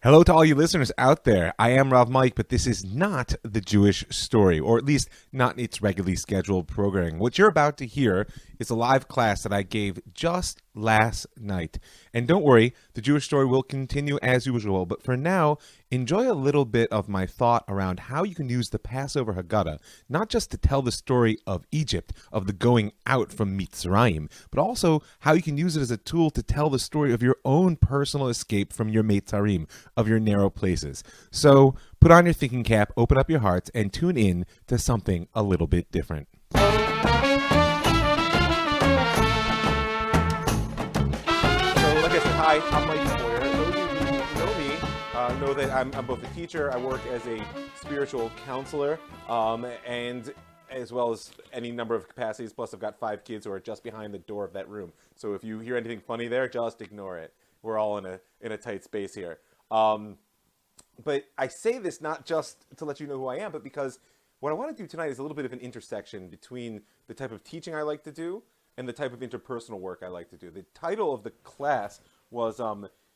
Hello to all you listeners out there. I am RavMike, but this is not the Jewish story, or at least not its regularly scheduled programming. What you're about to hear is a live class that I gave just last night. And don't worry, the Jewish story will continue as usual, but for now, enjoy a little bit of my thought around how you can use the Passover Haggadah, not just to tell the story of Egypt, of the going out from Mitzrayim, but also how you can use it as a tool to tell the story of your own personal escape from your metzarim, of your narrow places. So put on your thinking cap, open up your hearts, and tune in to something a little bit different. Hi, I'm Mike Boyer. Those of you who know me know that I'm both a teacher. I work as a spiritual counselor, and as well as any number of capacities. Plus, I've got 5 kids who are just behind the door of that room. So if you hear anything funny there, just ignore it. We're all in a tight space here. But I say this not just to let you know who I am, but because what I want to do tonight is a little bit of an intersection between the type of teaching I like to do and the type of interpersonal work I like to do. The title of the class was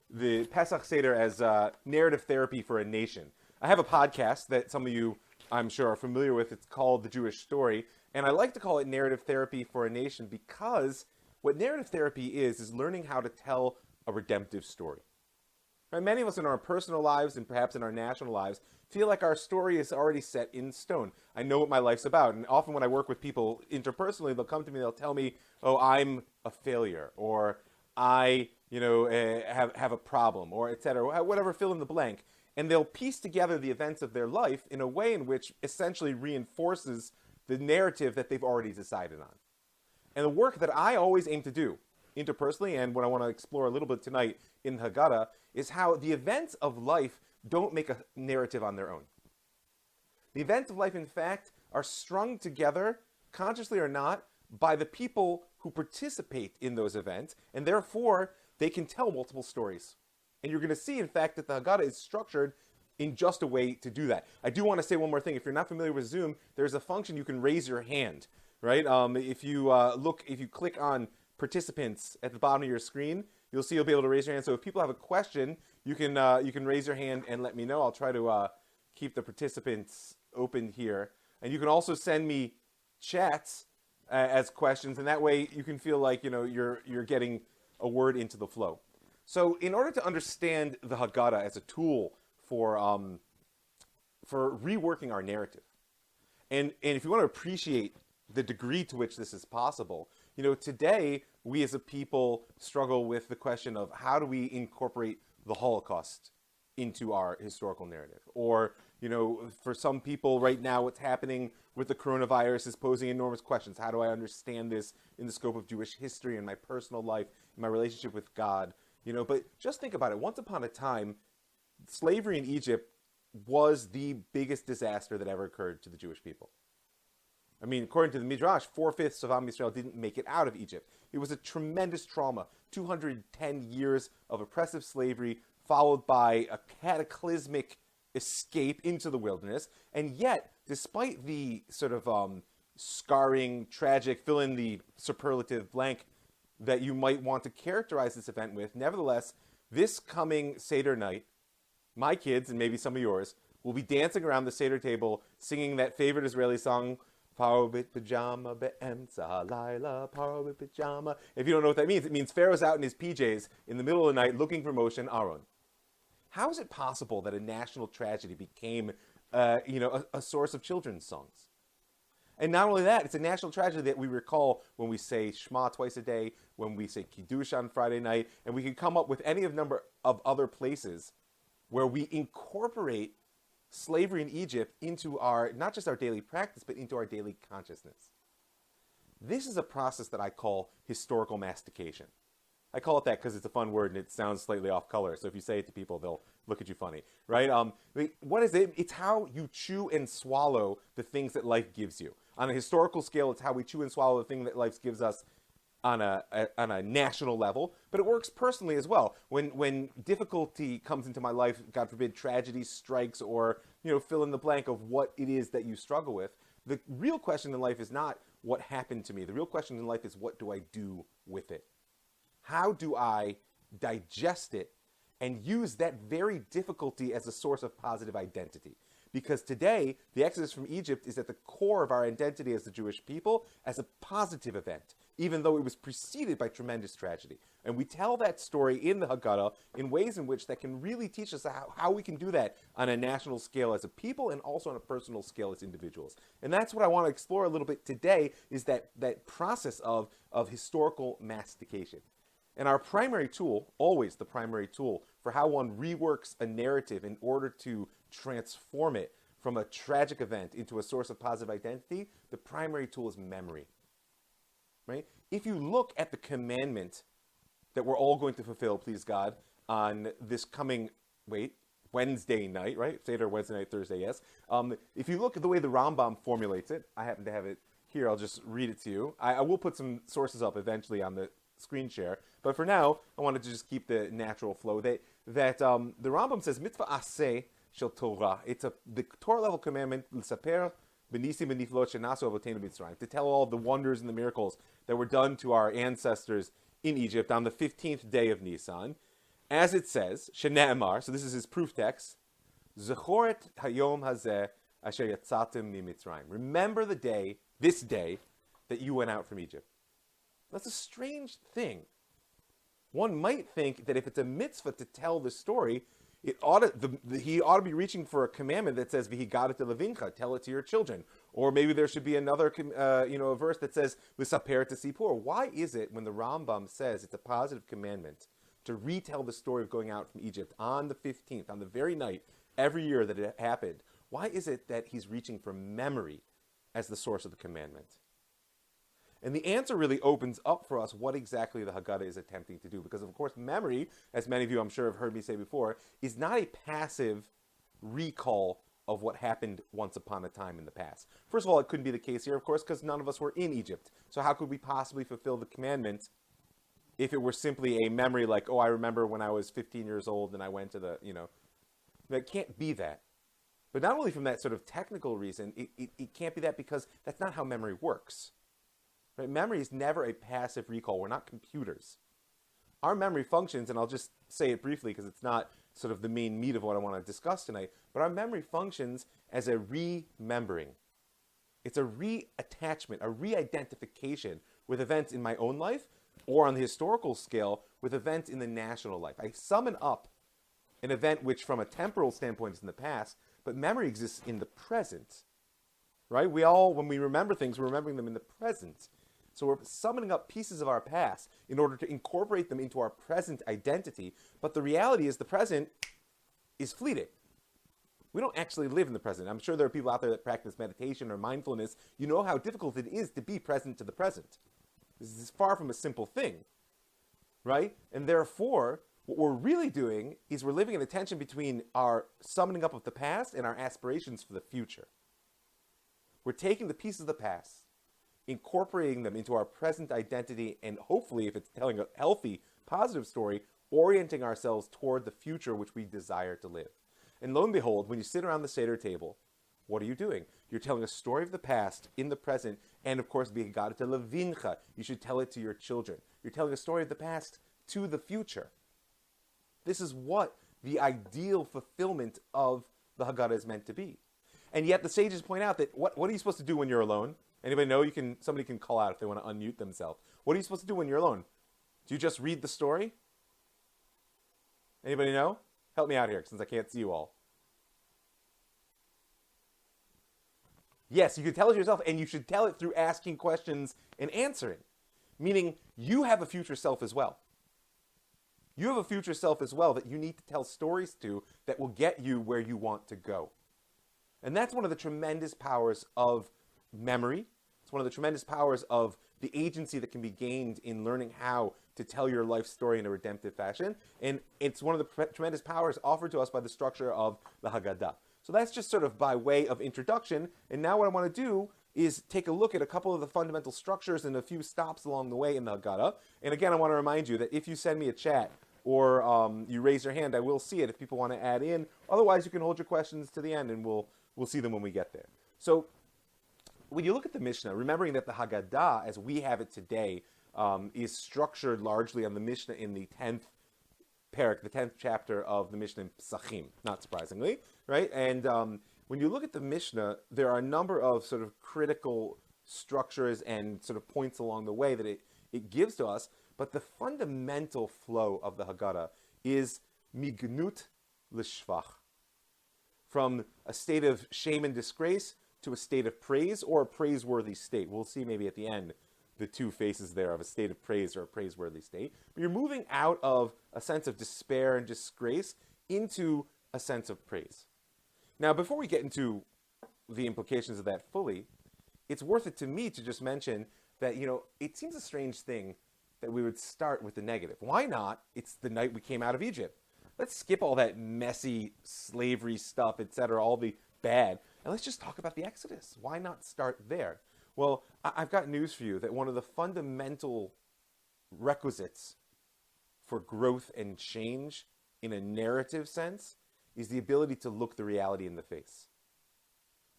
the Pesach Seder as narrative therapy for a nation. I have a podcast that some of you, I'm sure, are familiar with. It's called The Jewish Story, and I like to call it narrative therapy for a nation because what narrative therapy is learning how to tell a redemptive story. Right? Many of us in our personal lives and perhaps in our national lives feel like our story is already set in stone. I know what my life's about, and often when I work with people interpersonally, they'll come to me, they'll tell me, oh, I'm a failure, or I have a problem, or etc., whatever, fill in the blank. And they'll piece together the events of their life in a way in which essentially reinforces the narrative that they've already decided on. And the work that I always aim to do, interpersonally, and what I want to explore a little bit tonight in Haggadah, is how the events of life don't make a narrative on their own. The events of life, in fact, are strung together, consciously or not, by the people who participate in those events, and therefore they can tell multiple stories. And you're going to see, in fact, that the Haggadah is structured in just a way to do that. I do want to say one more thing. If you're not familiar with Zoom, there's a function you can raise your hand, right? If you click on participants at the bottom of your screen, you'll see you'll be able to raise your hand. So if people have a question, you can raise your hand and let me know. I'll try to keep the participants open here. And you can also send me chats as questions, and that way you can feel like you're getting a word into the flow. So in order to understand the Haggadah as a tool for reworking our narrative, and if you want to appreciate the degree to which this is possible, today we as a people struggle with the question of how do we incorporate the Holocaust into our historical narrative? Or, for some people right now, what's happening with the coronavirus is posing enormous questions. How do I understand this in the scope of Jewish history and my personal life, in my relationship with God? But just think about it. Once upon a time, slavery in Egypt was the biggest disaster that ever occurred to the Jewish people. I mean, according to the Midrash, 4/5 of Am Yisrael didn't make it out of Egypt. It was a tremendous trauma. 210 years of oppressive slavery, followed by a cataclysmic escape into the wilderness. And yet, despite the sort of scarring, tragic, fill in the superlative blank that you might want to characterize this event with, nevertheless, this coming Seder night, my kids, and maybe some of yours, will be dancing around the Seder table singing that favorite Israeli song, Paro bit pajama be'emtza laila, paro bit pajama. If you don't know what that means, it means Pharaoh's out in his PJs in the middle of the night looking for Moshe and Aaron. How is it possible that a national tragedy became a source of children's songs? And not only that, it's a national tragedy that we recall when we say Shema twice a day, when we say Kiddush on Friday night, and we can come up with any number of other places where we incorporate slavery in Egypt into not just our daily practice, but into our daily consciousness. This is a process that I call historical mastication. I call it that because it's a fun word and it sounds slightly off color. So if you say it to people, they'll look at you funny, right? What is it? It's how you chew and swallow the things that life gives you. On a historical scale, it's how we chew and swallow the thing that life gives us on a national level, but it works personally as well. When difficulty comes into my life, God forbid, tragedy strikes, or fill in the blank of what it is that you struggle with, the real question in life is not what happened to me. The real question in life is what do I do with it? How do I digest it and use that very difficulty as a source of positive identity. Because today, the Exodus from Egypt is at the core of our identity as the Jewish people as a positive event, even though it was preceded by tremendous tragedy. And we tell that story in the Haggadah in ways in which that can really teach us how we can do that on a national scale as a people and also on a personal scale as individuals. And that's what I want to explore a little bit today, is that process of historical mastication. And our primary tool, always the primary tool, for how one reworks a narrative in order to transform it from a tragic event into a source of positive identity, the primary tool is memory. Right? If you look at the commandment that we're all going to fulfill, please God, on this coming, Wednesday night, right? Seder, Wednesday night, Thursday, yes. If you look at the way the Rambam formulates it, I happen to have it here, I'll just read it to you. I will put some sources up eventually on the screen share, but for now, I wanted to just keep the natural flow. The Rambam says, mitzvah aseh shel Torah. It's the Torah level commandment, l'saper b'nisim v'niflot shenasu avotenu Mitzrayim, to tell all the wonders and the miracles that were done to our ancestors in Egypt on the 15th day of Nisan. As it says, shene'emar, so this is his proof text, zechoret hayom hazeh asher yatzatem miMitzrayim. Remember the day, this day, that you went out from Egypt. That's a strange thing. One might think that if it's a mitzvah to tell the story, he ought to be reaching for a commandment that says "V'higadat levincha," tell it to your children, or maybe there should be another, a verse that says "V'saper to sipur." Why is it when the Rambam says it's a positive commandment to retell the story of going out from Egypt on the 15th, on the very night every year that it happened? Why is it that he's reaching for memory as the source of the commandment? And the answer really opens up for us what exactly the Haggadah is attempting to do. Because, of course, memory, as many of you I'm sure have heard me say before, is not a passive recall of what happened once upon a time in the past. First of all, it couldn't be the case here, of course, because none of us were in Egypt. So how could we possibly fulfill the commandment if it were simply a memory like, I remember when I was 15 years old and I went to the, It can't be that. But not only from that sort of technical reason, it can't be that because that's not how memory works. Right? Memory is never a passive recall. We're not computers. Our memory functions, and I'll just say it briefly because it's not sort of the main meat of what I want to discuss tonight, but our memory functions as a remembering. It's a reattachment, a re-identification with events in my own life, or on the historical scale, with events in the national life. I summon up an event which from a temporal standpoint is in the past, but memory exists in the present. Right? We all, when we remember things, we're remembering them in the present. So we're summoning up pieces of our past in order to incorporate them into our present identity. But the reality is the present is fleeting. We don't actually live in the present. I'm sure there are people out there that practice meditation or mindfulness. You know how difficult it is to be present to the present. This is far from a simple thing, right? And therefore, what we're really doing is we're living in a tension between our summoning up of the past and our aspirations for the future. We're taking the pieces of the past, incorporating them into our present identity, and hopefully, if it's telling a healthy, positive story, orienting ourselves toward the future which we desire to live. And lo and behold, when you sit around the Seder table, what are you doing? You're telling a story of the past in the present, and of course, v'higadat levincha. You should tell it to your children. You're telling a story of the past to the future. This is what the ideal fulfillment of the Haggadah is meant to be. And yet the sages point out that what are you supposed to do when you're alone? Anybody know? Somebody can call out if they want to unmute themselves. What are you supposed to do when you're alone? Do you just read the story? Anybody know? Help me out here since I can't see you all. Yes, you can tell it yourself, and you should tell it through asking questions and answering. Meaning, you have a future self as well. You have a future self as well that you need to tell stories to that will get you where you want to go. And that's one of the tremendous powers of memory. It's one of the tremendous powers of the agency that can be gained in learning how to tell your life story in a redemptive fashion. And it's one of the tremendous powers offered to us by the structure of the Haggadah. So that's just sort of by way of introduction. And now what I want to do is take a look at a couple of the fundamental structures and a few stops along the way in the Haggadah. And again, I want to remind you that if you send me a chat or you raise your hand, I will see it if people want to add in. Otherwise, you can hold your questions to the end and we'll see them when we get there. So when you look at the Mishnah, remembering that the Haggadah, as we have it today, is structured largely on the Mishnah in the 10th parak, the 10th chapter of the Mishnah in Psachim, not surprisingly, right? And when you look at the Mishnah, there are a number of sort of critical structures and sort of points along the way that it gives to us, but the fundamental flow of the Haggadah is mignut l'shvach, from a state of shame and disgrace to a state of praise or a praiseworthy state. We'll see maybe at the end the two faces there of a state of praise or a praiseworthy state. But you're moving out of a sense of despair and disgrace into a sense of praise. Now, before we get into the implications of that fully, it's worth it to me to just mention that, it seems a strange thing that we would start with the negative. Why not? It's the night we came out of Egypt. Let's skip all that messy slavery stuff, etc., all the bad, and let's just talk about the Exodus. Why not start there? Well, I've got news for you that one of the fundamental requisites for growth and change in a narrative sense is the ability to look the reality in the face.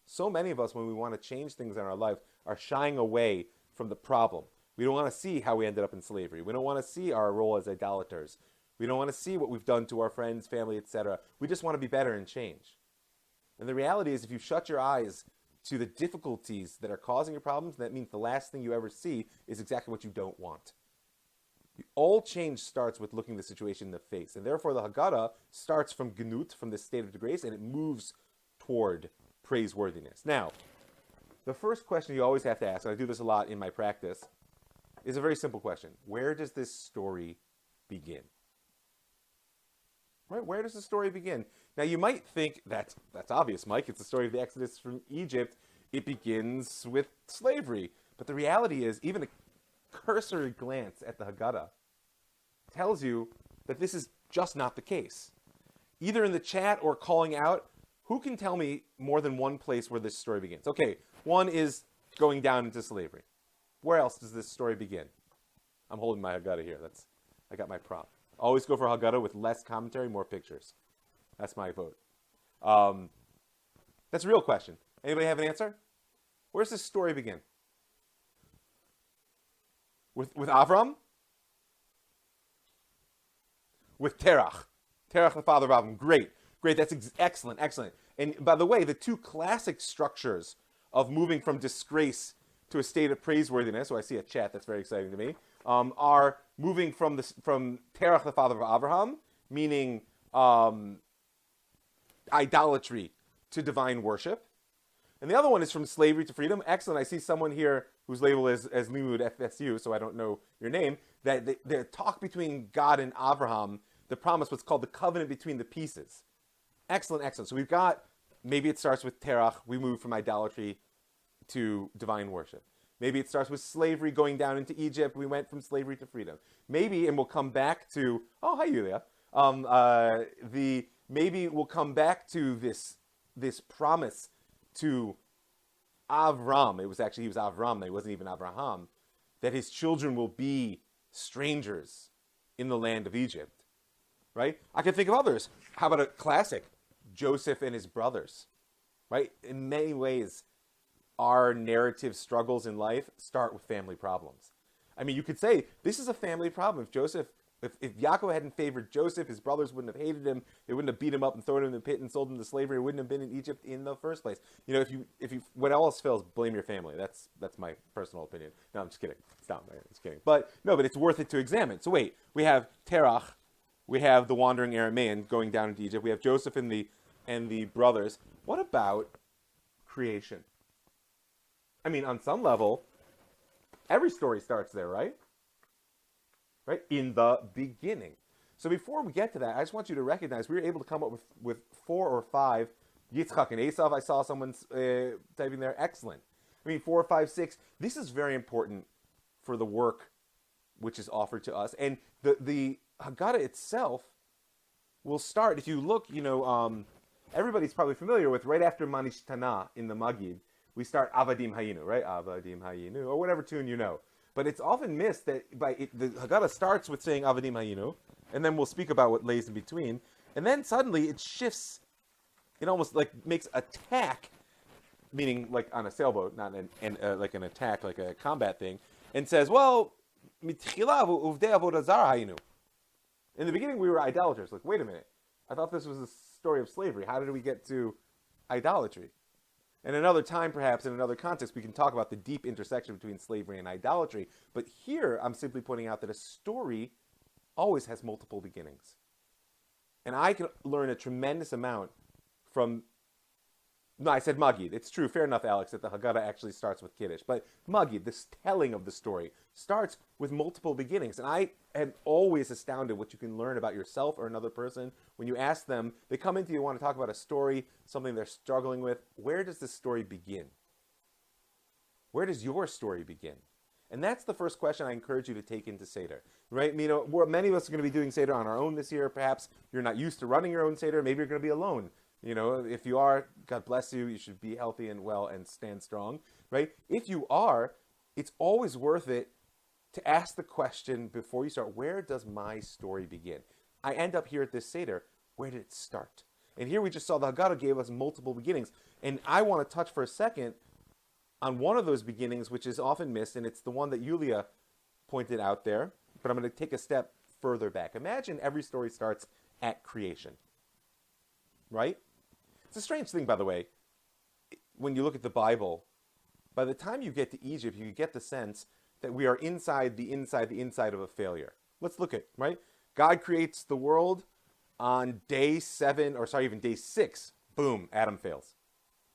So many of us, when we want to change things in our life, are shying away from the problem. We don't want to see how we ended up in slavery. We don't want to see our role as idolaters. We don't want to see what we've done to our friends, family, etc. We just want to be better and change. And the reality is, if you shut your eyes to the difficulties that are causing your problems, that means the last thing you ever see is exactly what you don't want. All change starts with looking the situation in the face. And therefore, the Haggadah starts from gnut, from this state of disgrace, and it moves toward praiseworthiness. Now, the first question you always have to ask, and I do this a lot in my practice, is a very simple question. Where does this story begin? Right? Where does the story begin? Now, you might think that's obvious, Mike. It's the story of the Exodus from Egypt. It begins with slavery. But the reality is, even a cursory glance at the Haggadah tells you that this is just not the case. Either in the chat or calling out, who can tell me more than one place where this story begins? Okay, one is going down into slavery. Where else does this story begin? I'm holding my Haggadah here. I got my prop. Always go for Haggadah with less commentary, more pictures. That's my vote. That's a real question. Anybody have an answer? Where's this story begin? With Avram? With Terach. Terach, the father of Avram. Great. That's excellent. And by the way, the two classic structures of moving from disgrace to a state of praiseworthiness, so I see a chat that's very exciting to me, are moving from Terach, the father of Abraham, meaning idolatry, to divine worship. And the other one is from slavery to freedom. Excellent. I see someone here whose label is as Limud FSU, so I don't know your name, that the talk between God and Abraham, the promise, what's called the covenant between the pieces. Excellent. So we've got, maybe it starts with Terach, we move from idolatry to divine worship. Maybe it starts with slavery going down into Egypt, we went from slavery to freedom. Maybe, and we'll come back to, oh, hi, Yulia. Maybe we'll come back to this promise to Avram. He was Avram, he wasn't even Abraham, that his children will be strangers in the land of Egypt. Right? I can think of others. How about a classic? Joseph and his brothers. Right? In many ways, our narrative struggles in life start with family problems. I mean, you could say this is a family problem. If Yaakov hadn't favored Joseph, his brothers wouldn't have hated him. They wouldn't have beat him up and thrown him in the pit and sold him to slavery. He wouldn't have been in Egypt in the first place. If you when all else fails, blame your family. That's my personal opinion. No, I'm just kidding. Stop. I'm just kidding. But it's worth it to examine. So wait, we have Terach, we have the wandering Aramean going down into Egypt. We have Joseph and the brothers. What about creation? I mean, on some level, every story starts there, right? Right? In the beginning. So before we get to that, I just want you to recognize we were able to come up with 4 or 5. Yitzchak and Esav, I saw someone typing there. Excellent. 4, 5, 6. This is very important for the work which is offered to us. And the Haggadah itself will start, if you look, everybody's probably familiar with, right after Manishtana in the Magid, we start Avadim Hayinu, right? Avadim Hayinu, or whatever tune you know. But it's often missed that the Haggadah starts with saying Avadim Hayinu, and then we'll speak about what lays in between. And then suddenly it shifts, it almost like makes attack, meaning like on a sailboat, not like an attack, like a combat thing, and says, well, mitchilav uvdei avodah zara hayinu. In the beginning, we were idolaters. Like, wait a minute. I thought this was a story of slavery. How did we get to idolatry? And another time, perhaps, in another context, we can talk about the deep intersection between slavery and idolatry. But here, I'm simply pointing out that a story always has multiple beginnings. And I can learn a tremendous amount from... No, I said Magid. It's true. Fair enough, Alex, that the Haggadah actually starts with Kiddush. But Magid, this telling of the story, starts with multiple beginnings. And I am always astounded what you can learn about yourself or another person when you ask them, they come into you, want to talk about a story, something they're struggling with. Where does this story begin? Where does your story begin? And that's the first question I encourage you to take into Seder, right? You know, many of us are going to be doing Seder on our own this year. Perhaps you're not used to running your own Seder. Maybe you're going to be alone. You know, if you are, God bless you. You should be healthy and well and stand strong, right? If you are, it's always worth it to ask the question before you start, where does my story begin? I end up here at this Seder. Where did it start? And here we just saw the Haggadah gave us multiple beginnings. And I want to touch for a second on one of those beginnings, which is often missed, and it's the one that Yulia pointed out there. But I'm going to take a step further back. Imagine every story starts at creation, right? It's a strange thing, by the way, when you look at the Bible. By the time you get to Egypt, you get the sense that we are inside of a failure. Let's look at, right? God creates the world on day 7, or sorry, even day 6. Boom, Adam fails.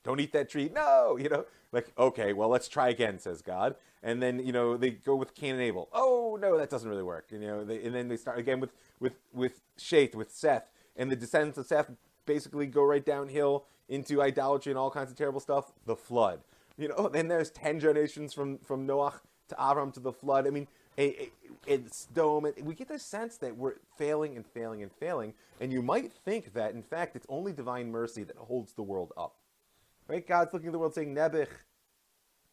Don't eat that tree. No, you know, like, okay, well, let's try again, says God. And then, you know, they go with Cain and Abel. Oh, no, that doesn't really work. You know, and then they start again with Sheth, with Seth. And the descendants of Seth basically go right downhill into idolatry and all kinds of terrible stuff. The flood. You know, then there's 10 generations from Noach to Avram to the flood. I mean, it's Sodom. We get this sense that we're failing and failing and failing. And you might think that, in fact, it's only divine mercy that holds the world up. Right? God's looking at the world saying, Nebuch,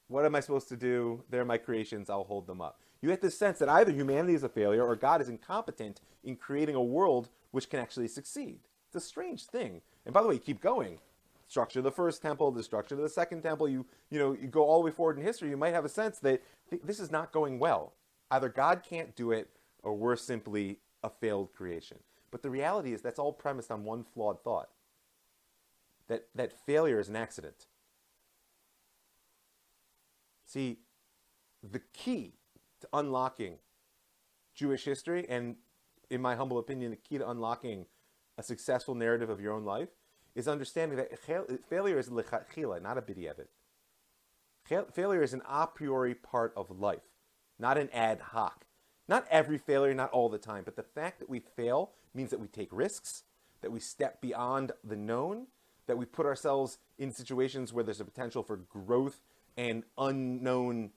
what am I supposed to do? They're my creations. I'll hold them up. You get this sense that either humanity is a failure or God is incompetent in creating a world which can actually succeed. It's a strange thing. And by the way, you keep going. Structure of the first temple, destruction of the second temple. You go all the way forward in history. You might have a sense that this is not going well. Either God can't do it or we're simply a failed creation. But the reality is that's all premised on one flawed thought. That failure is an accident. See, the key to unlocking Jewish history, and in my humble opinion, the key to unlocking a successful narrative of your own life, is understanding that failure is lechatchila, not a b'diavad. Failure is an a priori part of life, not an ad hoc. Not every failure, not all the time, but the fact that we fail means that we take risks, that we step beyond the known, that we put ourselves in situations where there's a potential for growth and unknown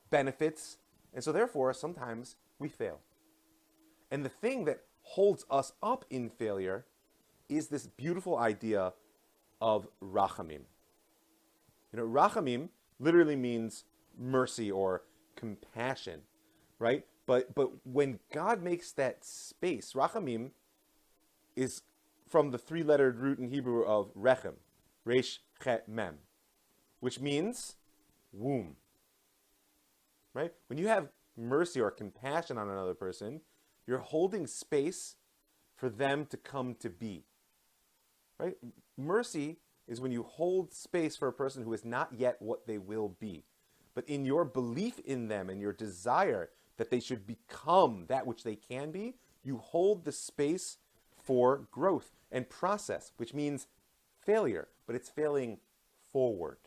benefits. And so therefore, sometimes we fail. And the thing that holds us up in failure is this beautiful idea of rachamim. You know, rachamim literally means mercy or compassion, right? But when God makes that space, rachamim is from the 3-lettered root in Hebrew of rechem, resh chet mem, which means womb, right? When you have mercy or compassion on another person, you're holding space for them to come to be, right? Mercy is when you hold space for a person who is not yet what they will be. But in your belief in them and your desire that they should become that which they can be, you hold the space for growth and process, which means failure, but it's failing forward.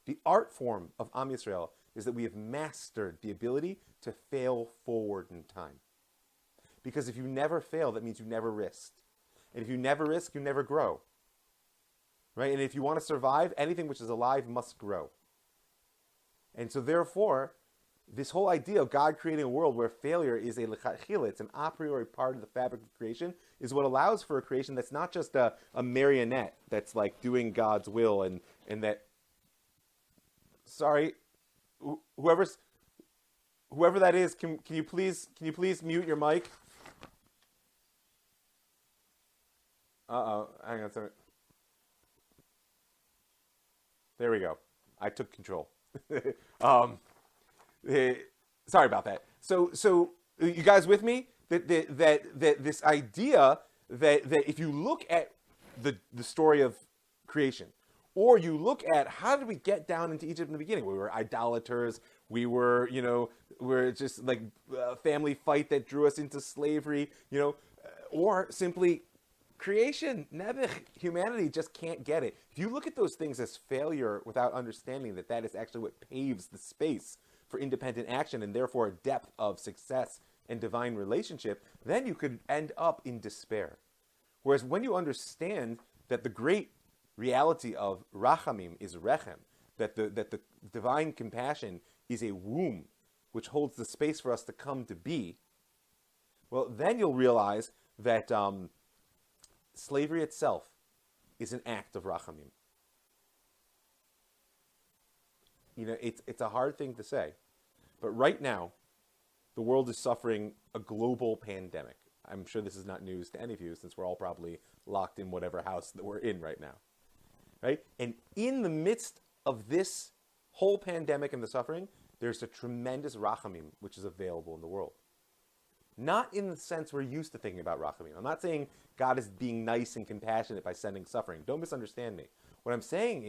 The art form of Am Yisrael is that we have mastered the ability to fail forward in time. Because if you never fail, that means you never risked. And if you never risk, you never grow. Right? And if you want to survive, anything which is alive must grow. And so therefore, this whole idea of God creating a world where failure is a lechatchila, it's an a priori part of the fabric of creation, is what allows for a creation that's not just a marionette that's like doing God's will and that, sorry, whoever that is, can you please mute your mic? Hang on a second. There we go. I took control. Sorry about that. So you guys with me? that this idea that if you look at the story of creation, or you look at how did we get down into Egypt in the beginning? We were idolaters. We were, we're just like a family fight that drew us into slavery, or simply creation, nevich, humanity just can't get it. If you look at those things as failure without understanding that that is actually what paves the space for independent action and therefore a depth of success and divine relationship, then you could end up in despair. Whereas when you understand that the great reality of rachamim is rechem, that the divine compassion is a womb which holds the space for us to come to be, well, then you'll realize that slavery itself is an act of rachamim. It's a hard thing to say, but right now, the world is suffering a global pandemic. I'm sure this is not news to any of you, since we're all probably locked in whatever house that we're in right now, right? And in the midst of this whole pandemic and the suffering, there's a tremendous rachamim which is available in the world. Not in the sense we're used to thinking about rachamim. I'm not saying God is being nice and compassionate by sending suffering. Don't misunderstand me. What I'm saying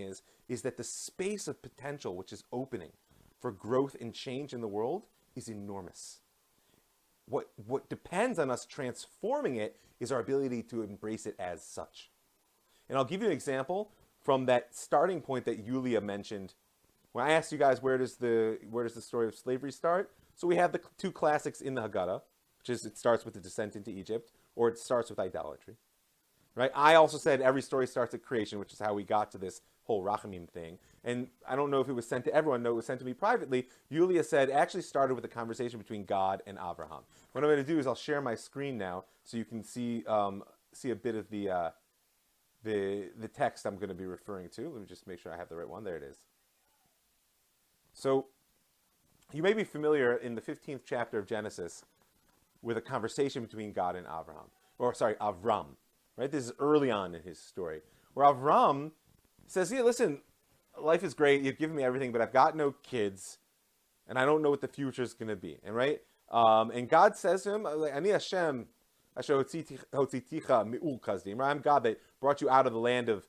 is that the space of potential which is opening for growth and change in the world is enormous. What depends on us transforming it is our ability to embrace it as such. And I'll give you an example from that starting point that Yulia mentioned. When I asked you guys where does the story of slavery start? So we have the two classics in the Haggadah, which is it starts with the descent into Egypt, or it starts with idolatry. Right? I also said every story starts at creation, which is how we got to this whole rachamim thing. And I don't know if it was sent to everyone. No, it was sent to me privately. Yulia said it actually started with a conversation between God and Abraham. What I'm going to do is I'll share my screen now so you can see a bit of the text I'm going to be referring to. Let me just make sure I have the right one. There it is. So you may be familiar in the 15th chapter of Genesis with a conversation between God and Avram. Right? This is early on in his story, where Avram says, "Yeah, listen, life is great. You've given me everything, but I've got no kids, and I don't know what the future is going to be." And right, and God says to him, "Ani Hashem, asher hotziticha mi'ur kasdim." I'm God that brought you out of the land of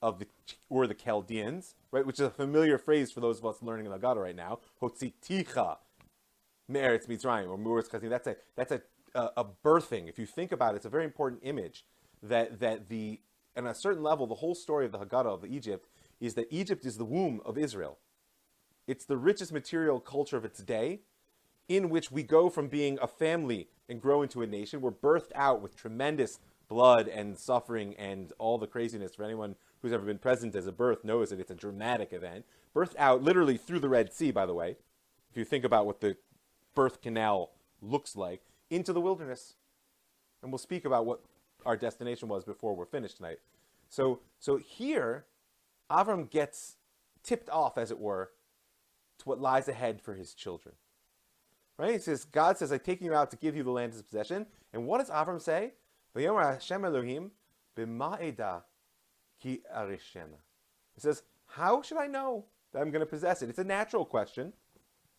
the Chaldeans, right? Which is a familiar phrase for those of us learning in the Haggadah right now. Hotziticha me'eretz Mitzrayim or mi'ur kasdim. That's a birthing. If you think about it, it's a very important image. That on a certain level, the whole story of the Haggadah of Egypt is that Egypt is the womb of Israel. It's the richest material culture of its day, in which we go from being a family and grow into a nation. We're birthed out with tremendous blood and suffering and all the craziness. For anyone who's ever been present as a birth knows that it's a dramatic event. Birthed out literally through the Red Sea, by the way, if you think about what the birth canal looks like, into the wilderness. And we'll speak about what our destination was before we're finished tonight. So here, Avram gets tipped off, as it were, to what lies ahead for his children. Right? It says, God says, "I've taken you out to give you the land as possession." And what does Avram say? "V'yomer Hashem Elohim b'ma'eda ki arishena." It says, how should I know that I'm going to possess it? It's a natural question.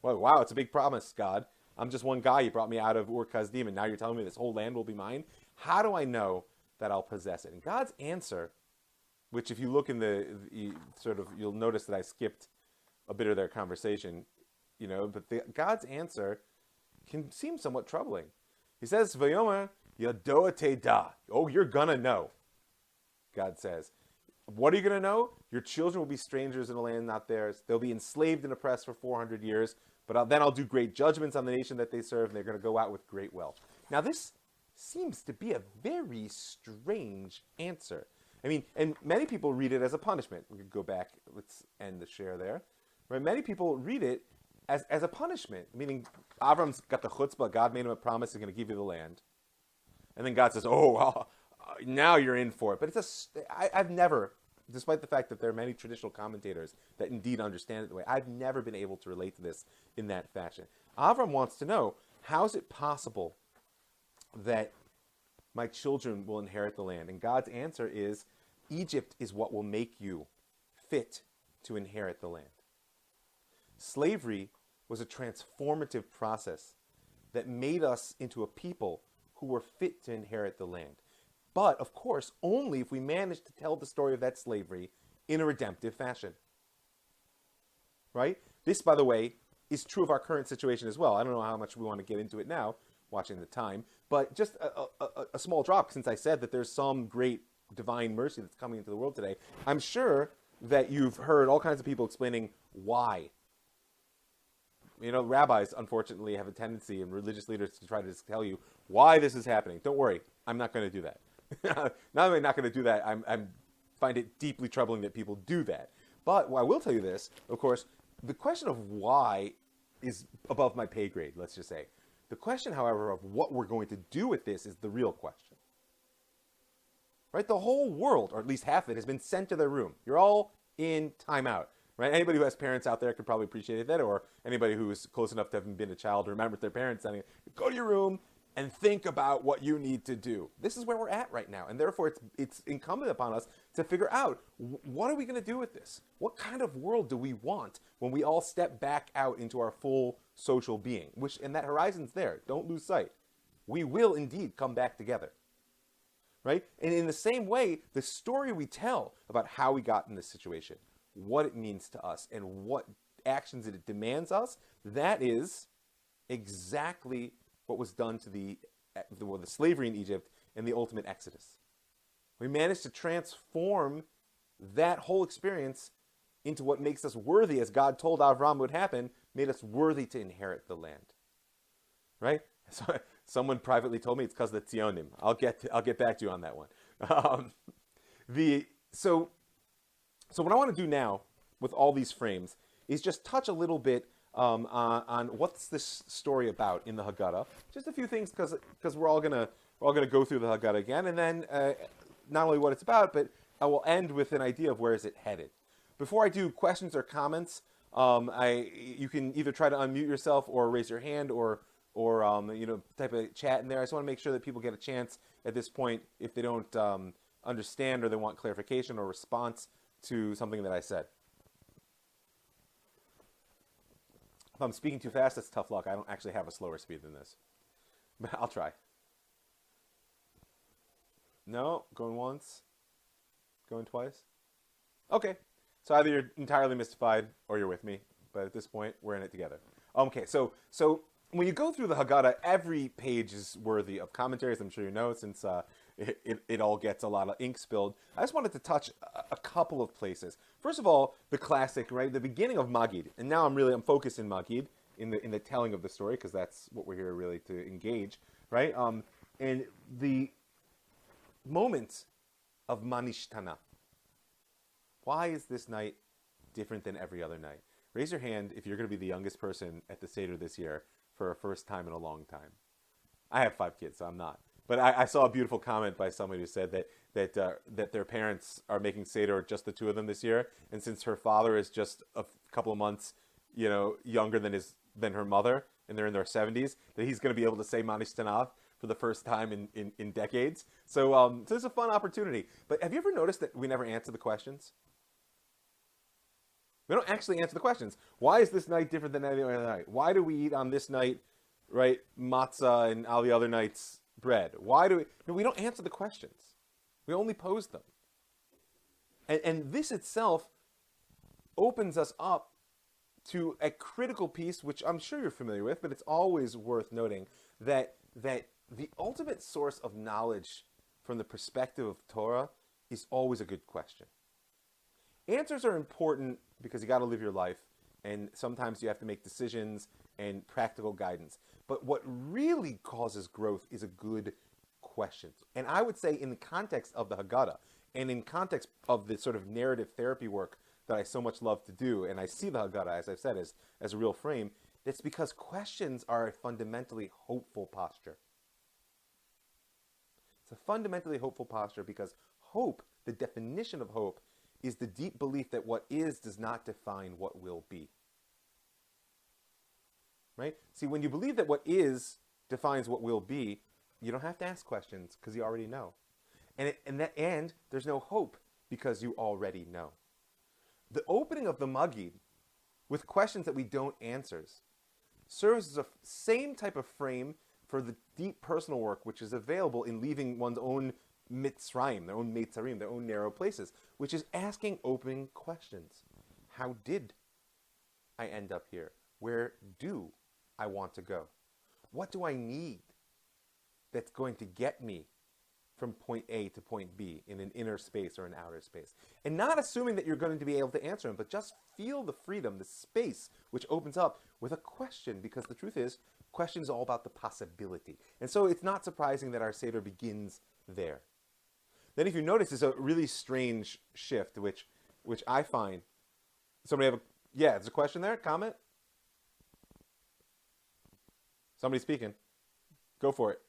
Well, wow, it's a big promise, God. I'm just one guy. You brought me out of Ur Kasdim, and now you're telling me this whole land will be mine? How do I know that I'll possess it? And God's answer, which if you look in you'll notice that I skipped a bit of their conversation, but God's answer can seem somewhat troubling. He says, "Vayomer yadoa teda." Oh, you're gonna know. God says, what are you gonna know? Your children will be strangers in a land not theirs. They'll be enslaved and oppressed for 400 years. But then I'll do great judgments on the nation that they serve, and they're going to go out with great wealth. Now, this seems to be a very strange answer. I mean, and many people read it as a punishment. We could go back. Let's end the share there. Right? Many people read it as a punishment, meaning Avram's got the chutzpah. God made him a promise he's going to give you the land. And then God says, now you're in for it. But I've never, despite the fact that there are many traditional commentators that indeed understand it the way, I've never been able to relate to this in that fashion. Avram wants to know, how is it possible that my children will inherit the land? And God's answer is, Egypt is what will make you fit to inherit the land. Slavery was a transformative process that made us into a people who were fit to inherit the land. But, of course, only if we manage to tell the story of that slavery in a redemptive fashion. Right? This, by the way, is true of our current situation as well. I don't know how much we want to get into it now, watching the time, but just a small drop, since I said that there's some great divine mercy that's coming into the world today. I'm sure that you've heard all kinds of people explaining why. Rabbis, unfortunately, have a tendency, and religious leaders, to try to tell you why this is happening. Don't worry, I'm not going to do that. Not only not going to do that, I find it deeply troubling that people do that. But I will tell you this, of course, the question of why is above my pay grade, let's just say. The question, however, of what we're going to do with this is the real question. Right? The whole world, or at least half of it, has been sent to their room. You're all in timeout. Right? Anybody who has parents out there could probably appreciate that, or anybody who is close enough to having been a child to remember their parents saying, go to your room and think about what you need to do. This is where we're at right now, and therefore it's incumbent upon us to figure out, what are we going to do with this? What kind of world do we want when we all step back out into our full social being? And that horizon's there. Don't lose sight. We will indeed come back together. Right? And in the same way, the story we tell about how we got in this situation, what it means to us, and what actions it demands us, that is exactly what was done to the slavery in Egypt and the ultimate exodus. We managed to transform that whole experience into what makes us worthy, as God told Avram would happen, made us worthy to inherit the land. Right? So, someone privately told me it's because of the Tzionim. I'll get back to you on that one. So what I want to do now with all these frames is just touch a little bit on what's this story about in the Haggadah. Just a few things, because we're all gonna go through the Haggadah again, and then not only what it's about, but I will end with an idea of where is it headed. Before I do questions or comments, you can either try to unmute yourself or raise your hand or type of chat in there. I just want to make sure that people get a chance at this point if they don't understand or they want clarification or response to something that I said. If I'm speaking too fast, that's tough luck. I don't actually have a slower speed than this. But I'll try. No? Going once? Going twice? Okay. So either you're entirely mystified or you're with me. But at this point, we're in it together. Okay, so when you go through the Haggadah, every page is worthy of commentaries, I'm sure you know, since it all gets a lot of ink spilled. I just wanted to touch a couple of places. First of all, the classic, right, the beginning of Magid. And now I'm focused in Magid, in the telling of the story, because that's what we're here really to engage, right? And the moment of Manishtana. Why is this night different than every other night? Raise your hand if you're going to be the youngest person at the Seder this year for a first time in a long time. I have 5 kids, so I'm not. But I saw a beautiful comment by somebody who said that their parents are making Seder just the two of them this year, and since her father is just a couple of months, younger than her mother, and they're in their 70s, that he's going to be able to say Manish Tanav for the first time in decades. So it's a fun opportunity. But have you ever noticed that we never answer the questions? We don't actually answer the questions. Why is this night different than any other night? Why do we eat on this night, right, matzah, and all the other nights bread? Why do we? No, we don't answer the questions. We only pose them. And this itself opens us up to a critical piece, which I'm sure you're familiar with, but it's always worth noting that the ultimate source of knowledge from the perspective of Torah is always a good question. Answers are important because you got to live your life, and sometimes you have to make decisions and practical guidance. But what really causes growth is a good question. And I would say in the context of the Haggadah, and in context of the sort of narrative therapy work that I so much love to do, and I see the Haggadah, as I've said, as a real frame, it's because questions are a fundamentally hopeful posture. It's a fundamentally hopeful posture because hope, the definition of hope, is the deep belief that what is does not define what will be. Right? See, when you believe that what is defines what will be, you don't have to ask questions because you already know. And there's no hope because you already know. The opening of the Magid with questions that we don't answer serves as a same type of frame for the deep personal work which is available in leaving one's own Mitzrayim, their own metzarim, their own narrow places, which is asking open questions. How did I end up here? Where do I want to go? What do I need that's going to get me from point A to point B in an inner space or an outer space? And not assuming that you're going to be able to answer them, but just feel the freedom, the space which opens up with a question, because the truth is, question is all about the possibility. And so it's not surprising that our Seder begins there. Then if you notice, there's a really strange shift, which I find. Somebody have there's a question there? Comment? Somebody speaking. Go for it.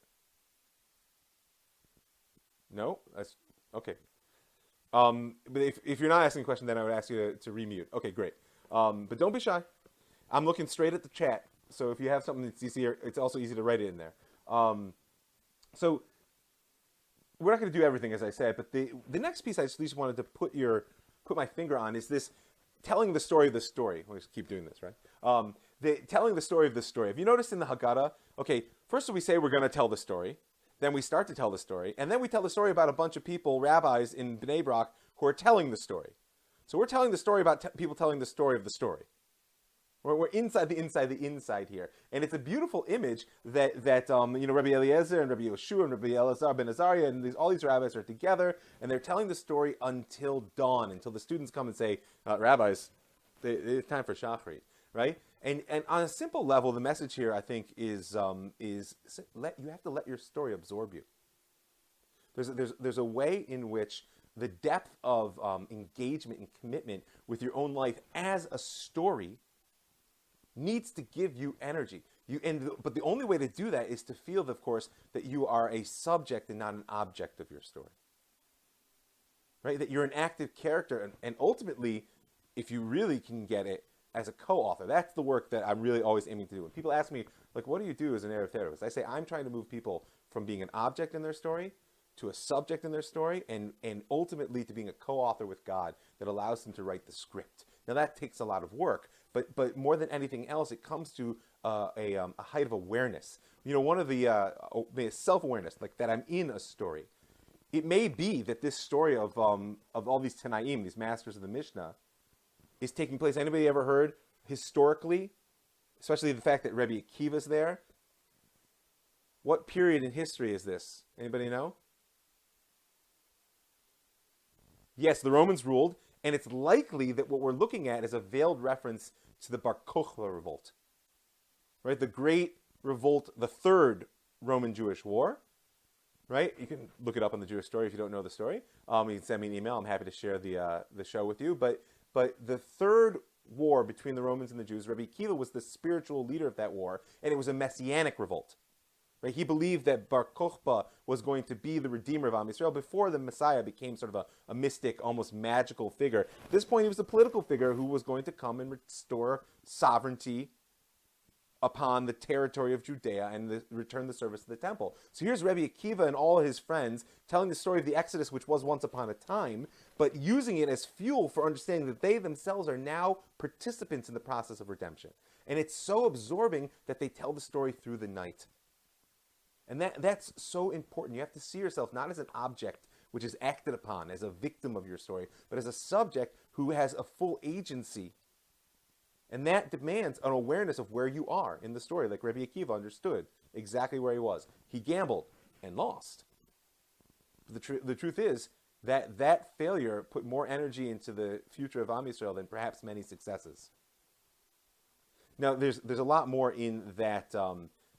No? That's okay. But if you're not asking a question, then I would ask you to remute. Okay, great. But don't be shy. I'm looking straight at the chat, so if you have something that's easier, it's also easy to write it in there. So we're not going to do everything, as I said, but the next piece I just wanted to put my finger on is this telling the story of the story. We'll just keep doing this, right? Telling the story of the story. Have you noticed in the Haggadah? Okay, first we say we're going to tell the story. Then we start to tell the story. And then we tell the story about a bunch of people, rabbis in Bnei Brak, who are telling the story. So we're telling the story about people telling the story of the story. We're inside the inside here. And it's a beautiful image that Rabbi Eliezer and Rabbi Yoshua and Rabbi Elazar ben Azariah and all these rabbis are together, and they're telling the story until dawn, until the students come and say, rabbis, it's time for Shachrit, right? And on a simple level, the message here, I think, is you have to let your story absorb you. There's a way in which the depth of engagement and commitment with your own life as a story needs to give you energy. But the only way to do that is to feel, of course, that you are a subject and not an object of your story. Right? That you're an active character, and ultimately, if you really can get it, as a co-author. That's the work that I'm really always aiming to do. When people ask me, like, what do you do as a narrative therapist? I say, I'm trying to move people from being an object in their story to a subject in their story, and ultimately to being a co-author with God that allows them to write the script. Now, that takes a lot of work, but more than anything else, it comes to a height of awareness. One of the self-awareness, like that I'm in a story. It may be that this story of all these Tanaim, these masters of the Mishnah, is taking place. Anybody ever heard historically, especially the fact that Rebbe Akiva's there? What period in history is this? Anybody know? Yes, the Romans ruled, and it's likely that what we're looking at is a veiled reference to the Bar Kokhba revolt, right? The great revolt, the third Roman Jewish war, right? You can look it up on the Jewish story if you don't know the story. You can send me an email. I'm happy to share the show with you. But the third war between the Romans and the Jews, Rabbi Akiva was the spiritual leader of that war, and it was a messianic revolt. Right? He believed that Bar Kokhba was going to be the redeemer of Am Yisrael before the Messiah became sort of a mystic, almost magical figure. At this point, he was a political figure who was going to come and restore sovereignty upon the territory of Judea and return the service to the temple. So here's Rabbi Akiva and all of his friends telling the story of the Exodus, which was once upon a time, but using it as fuel for understanding that they themselves are now participants in the process of redemption. And it's so absorbing that they tell the story through the night. And that's so important. You have to see yourself not as an object which is acted upon, as a victim of your story, but as a subject who has a full agency. And that demands an awareness of where you are in the story, like Rabbi Akiva understood exactly where he was. He gambled and lost. The truth is that failure put more energy into the future of Am Yisrael than perhaps many successes. Now, there's a lot more in that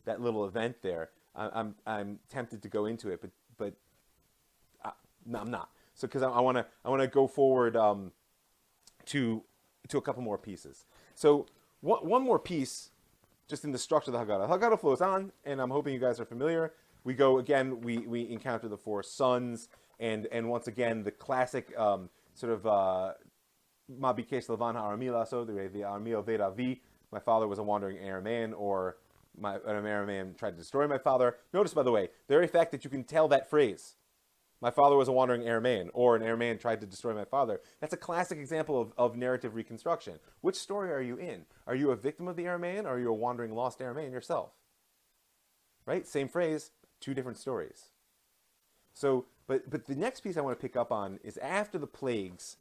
little event there. I'm tempted to go into it, but no, I'm not. So because I want to go forward to a couple more pieces. So one more piece, just in the structure of the Haggadah. Haggadah flows on, and I'm hoping you guys are familiar. We go again. We encounter the four sons, and once again the classic sort of Ma bikesh Lavan ha'arami laso, the arami oved avi. My father was a wandering Aramean, or an Aramean tried to destroy my father. Notice, by the way, the very fact that you can tell that phrase, my father was a wandering Aramean, or an Aramean tried to destroy my father, that's a classic example of narrative reconstruction. Which story are you in? Are you a victim of the Aramean, or are you a wandering lost Aramean yourself? right? Same phrase, two different stories. So, but the next piece I want to pick up on is after the plagues,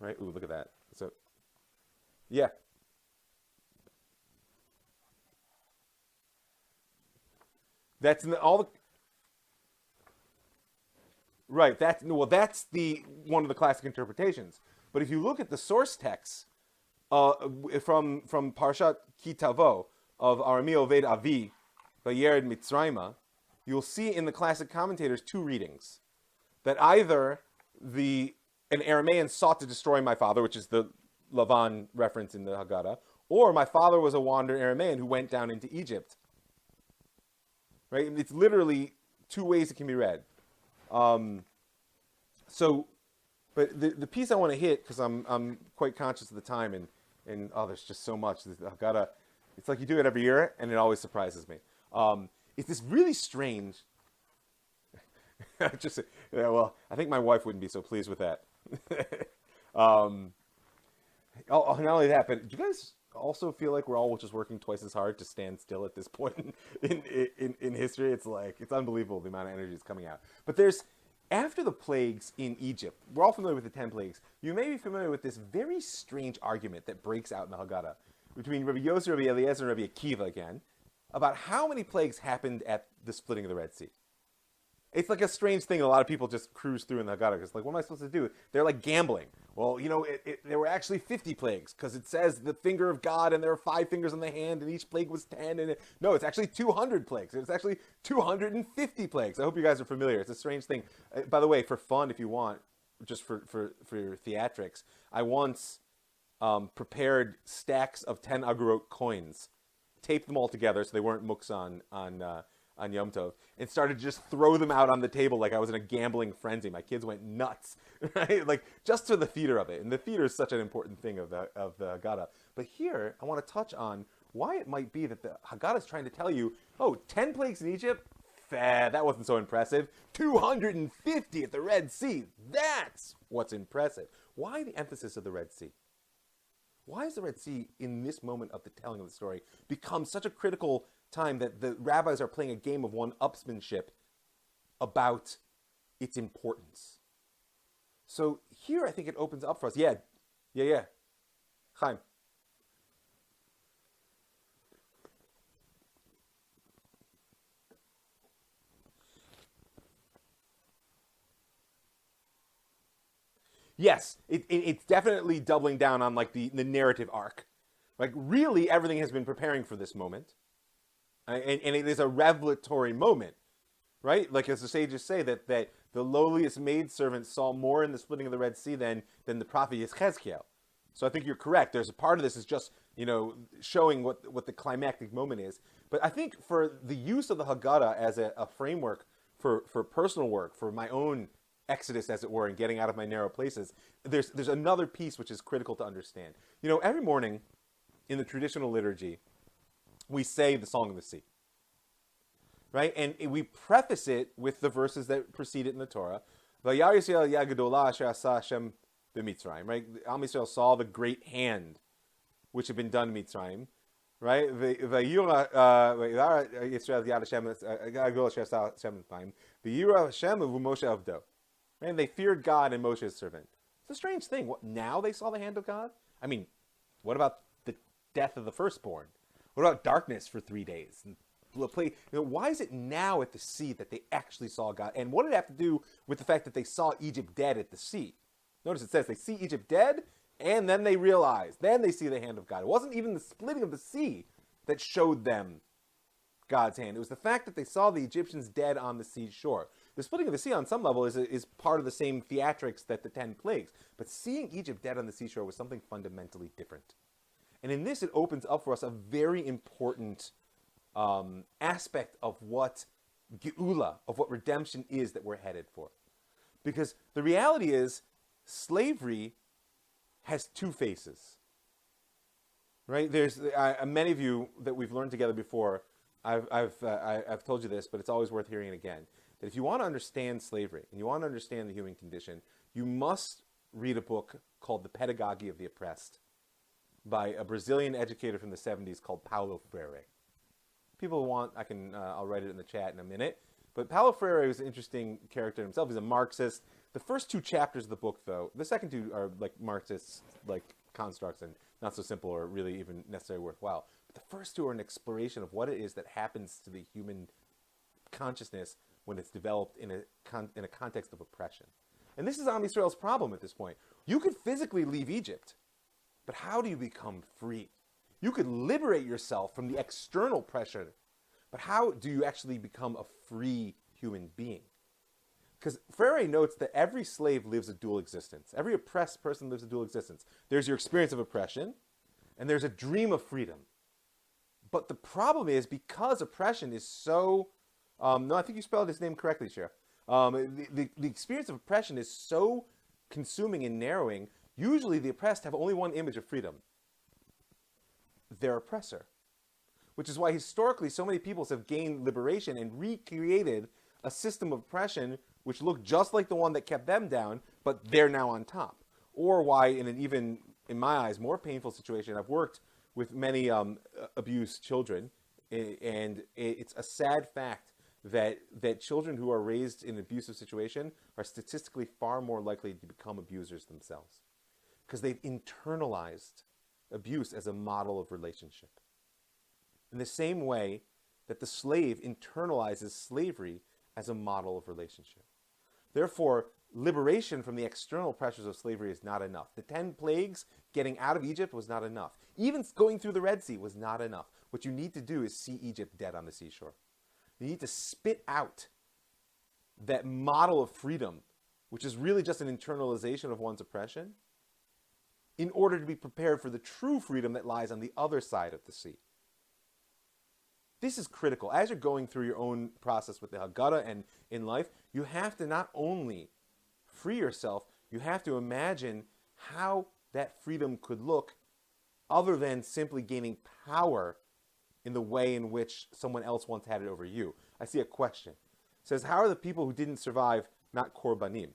right? Ooh, look at that. So, yeah. That's in all the right. That's the one of the classic interpretations. But if you look at the source texts from Parshat Kitavo of Arami Oved Avi, Vayered Mitzrayim, you'll see in the classic commentators two readings. That either an Aramean sought to destroy my father, which is the Lavan reference in the Haggadah, or my father was a wandering Aramean who went down into Egypt. Right? It's literally two ways it can be read. But the piece I want to hit, because I'm quite conscious of the time, and there's just so much. The Haggadah, it's like you do it every year, and it always surprises me. It's this really strange. Just yeah, well, I think my wife wouldn't be so pleased with that. Not only that, but do you guys also feel like we're all just working twice as hard to stand still at this point in history? It's like, it's unbelievable the amount of energy that's coming out. But after the plagues in Egypt, we're all familiar with the 10 plagues. You may be familiar with this very strange argument that breaks out in the Haggadah between Rabbi Yossi, Rabbi Eliezer, and Rabbi Akiva again, about how many plagues happened at the splitting of the Red Sea. It's like a strange thing a lot of people just cruise through in the Haggadah. It's like, what am I supposed to do? They're like gambling. Well, there were actually 50 plagues because it says the finger of God and there are 5 fingers on the hand and each plague was 10. No, it's actually 200 plagues. It's actually 250 plagues. I hope you guys are familiar. It's a strange thing. By the way, for fun, if you want, just for your theatrics, I once prepared stacks of 10 agorot coins, taped them all together so they weren't muks on Yom Tov, and started to just throw them out on the table like I was in a gambling frenzy. My kids went nuts, right? Like, just for the theater of it. And the theater is such an important thing of the Haggadah. But here, I want to touch on why it might be that the Haggadah is trying to tell you, 10 plagues in Egypt? That wasn't so impressive. 250 at the Red Sea. That's what's impressive. Why the emphasis of the Red Sea? Why has the Red Sea, in this moment of the telling of the story, become such a critical time that the rabbis are playing a game of one-upsmanship about its importance? So here I think it opens up for us. Yeah. Chaim. Yes, it's definitely doubling down on like the narrative arc. Like, really everything has been preparing for this moment. And it is a revelatory moment, right? Like, as the sages say, that the lowliest maidservant saw more in the splitting of the Red Sea than the prophet Yechezkel. So I think you're correct. There's a part of this is just, showing what the climactic moment is. But I think for the use of the Haggadah as a framework for personal work, for my own exodus, as it were, and getting out of my narrow places, there's another piece which is critical to understand. Every morning in the traditional liturgy, we say the Song of the Sea, right? And we preface it with the verses that precede it in the Torah. Vayar Yisrael Yagadolah Asher Asa Hashem b'Mitzrayim, right? Am Yisrael saw the great hand which had been done in Mitzrayim, right? Vayira Yisrael Yad Hashem Yagadolah Asher Asa Hashem b'Mitzrayim. Vayira Hashem u'Moshe Avdo, right? And they feared God and Moshe's servant. It's a strange thing. What, now they saw the hand of God? I mean, what about the death of the firstborn? What about darkness for 3 days? And why is it now at the sea that they actually saw God? And what did it have to do with the fact that they saw Egypt dead at the sea? Notice it says they see Egypt dead, and then they realize, then they see the hand of God. It wasn't even the splitting of the sea that showed them God's hand. It was the fact that they saw the Egyptians dead on the seashore. The splitting of the sea on some level is part of the same theatrics that the 10 plagues. But seeing Egypt dead on the seashore was something fundamentally different. And in this, it opens up for us a very important aspect of what Geula, of what redemption is that we're headed for. Because the reality is, slavery has two faces. Right? There's many of you that we've learned together before, I've told you this, but it's always worth hearing it again. That if you want to understand slavery, and you want to understand the human condition, you must read a book called The Pedagogy of the Oppressed, by a Brazilian educator from the 70s called Paulo Freire. people want, I'll write it in the chat in a minute. But Paulo Freire is an interesting character himself. He's a Marxist. The first 2 chapters of the book, though, the second 2 are like Marxist like constructs and not so simple or really even necessarily worthwhile. But the first 2 are an exploration of what it is that happens to the human consciousness when it's developed in a context of oppression. And this is Am Yisrael's problem at this point. You could physically leave Egypt, but how do you become free? You could liberate yourself from the external pressure, but how do you actually become a free human being? Because Freire notes that every slave lives a dual existence. Every oppressed person lives a dual existence. There's your experience of oppression, and there's a dream of freedom. But the problem is, because oppression is so... no, I think you spelled his name correctly, Sheriff. The experience of oppression is so consuming and narrowing, usually the oppressed have only one image of freedom: their oppressor. Which is why historically so many peoples have gained liberation and recreated a system of oppression which looked just like the one that kept them down, but they're now on top. Or why, in an even, in my eyes, more painful situation, I've worked with many abused children, and it's a sad fact that children who are raised in an abusive situation are statistically far more likely to become abusers themselves, because they've internalized abuse as a model of relationship. In the same way that the slave internalizes slavery as a model of relationship. Therefore, liberation from the external pressures of slavery is not enough. The 10 plagues, getting out of Egypt, was not enough. Even going through the Red Sea was not enough. What you need to do is see Egypt dead on the seashore. You need to spit out that model of freedom, which is really just an internalization of one's oppression, in order to be prepared for the true freedom that lies on the other side of the sea. This is critical. As you're going through your own process with the Haggadah and in life, you have to not only free yourself, you have to imagine how that freedom could look other than simply gaining power in the way in which someone else once had it over you. I see a question. It says, how are the people who didn't survive not korbanim?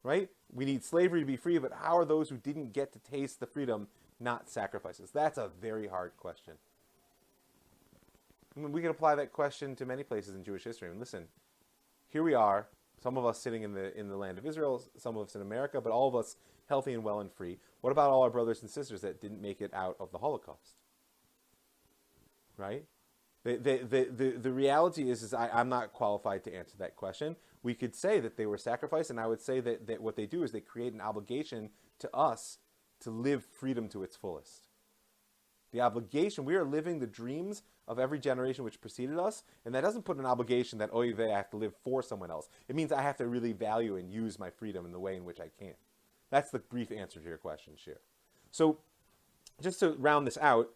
Right? We need slavery to be free, but how are those who didn't get to taste the freedom not sacrifices? That's a very hard question. I mean, we can apply that question to many places in Jewish history. And listen, here we are, some of us sitting in the land of Israel, some of us in America, but all of us healthy and well and free. What about all our brothers and sisters that didn't make it out of the Holocaust? Right? The reality is I'm not qualified to answer that question. We could say that they were sacrificed, and I would say that what they do is they create an obligation to us to live freedom to its fullest. The obligation, we are living the dreams of every generation which preceded us, and that doesn't put an obligation that, I have to live for someone else. It means I have to really value and use my freedom in the way in which I can. That's the brief answer to your question, Shir. So, just to round this out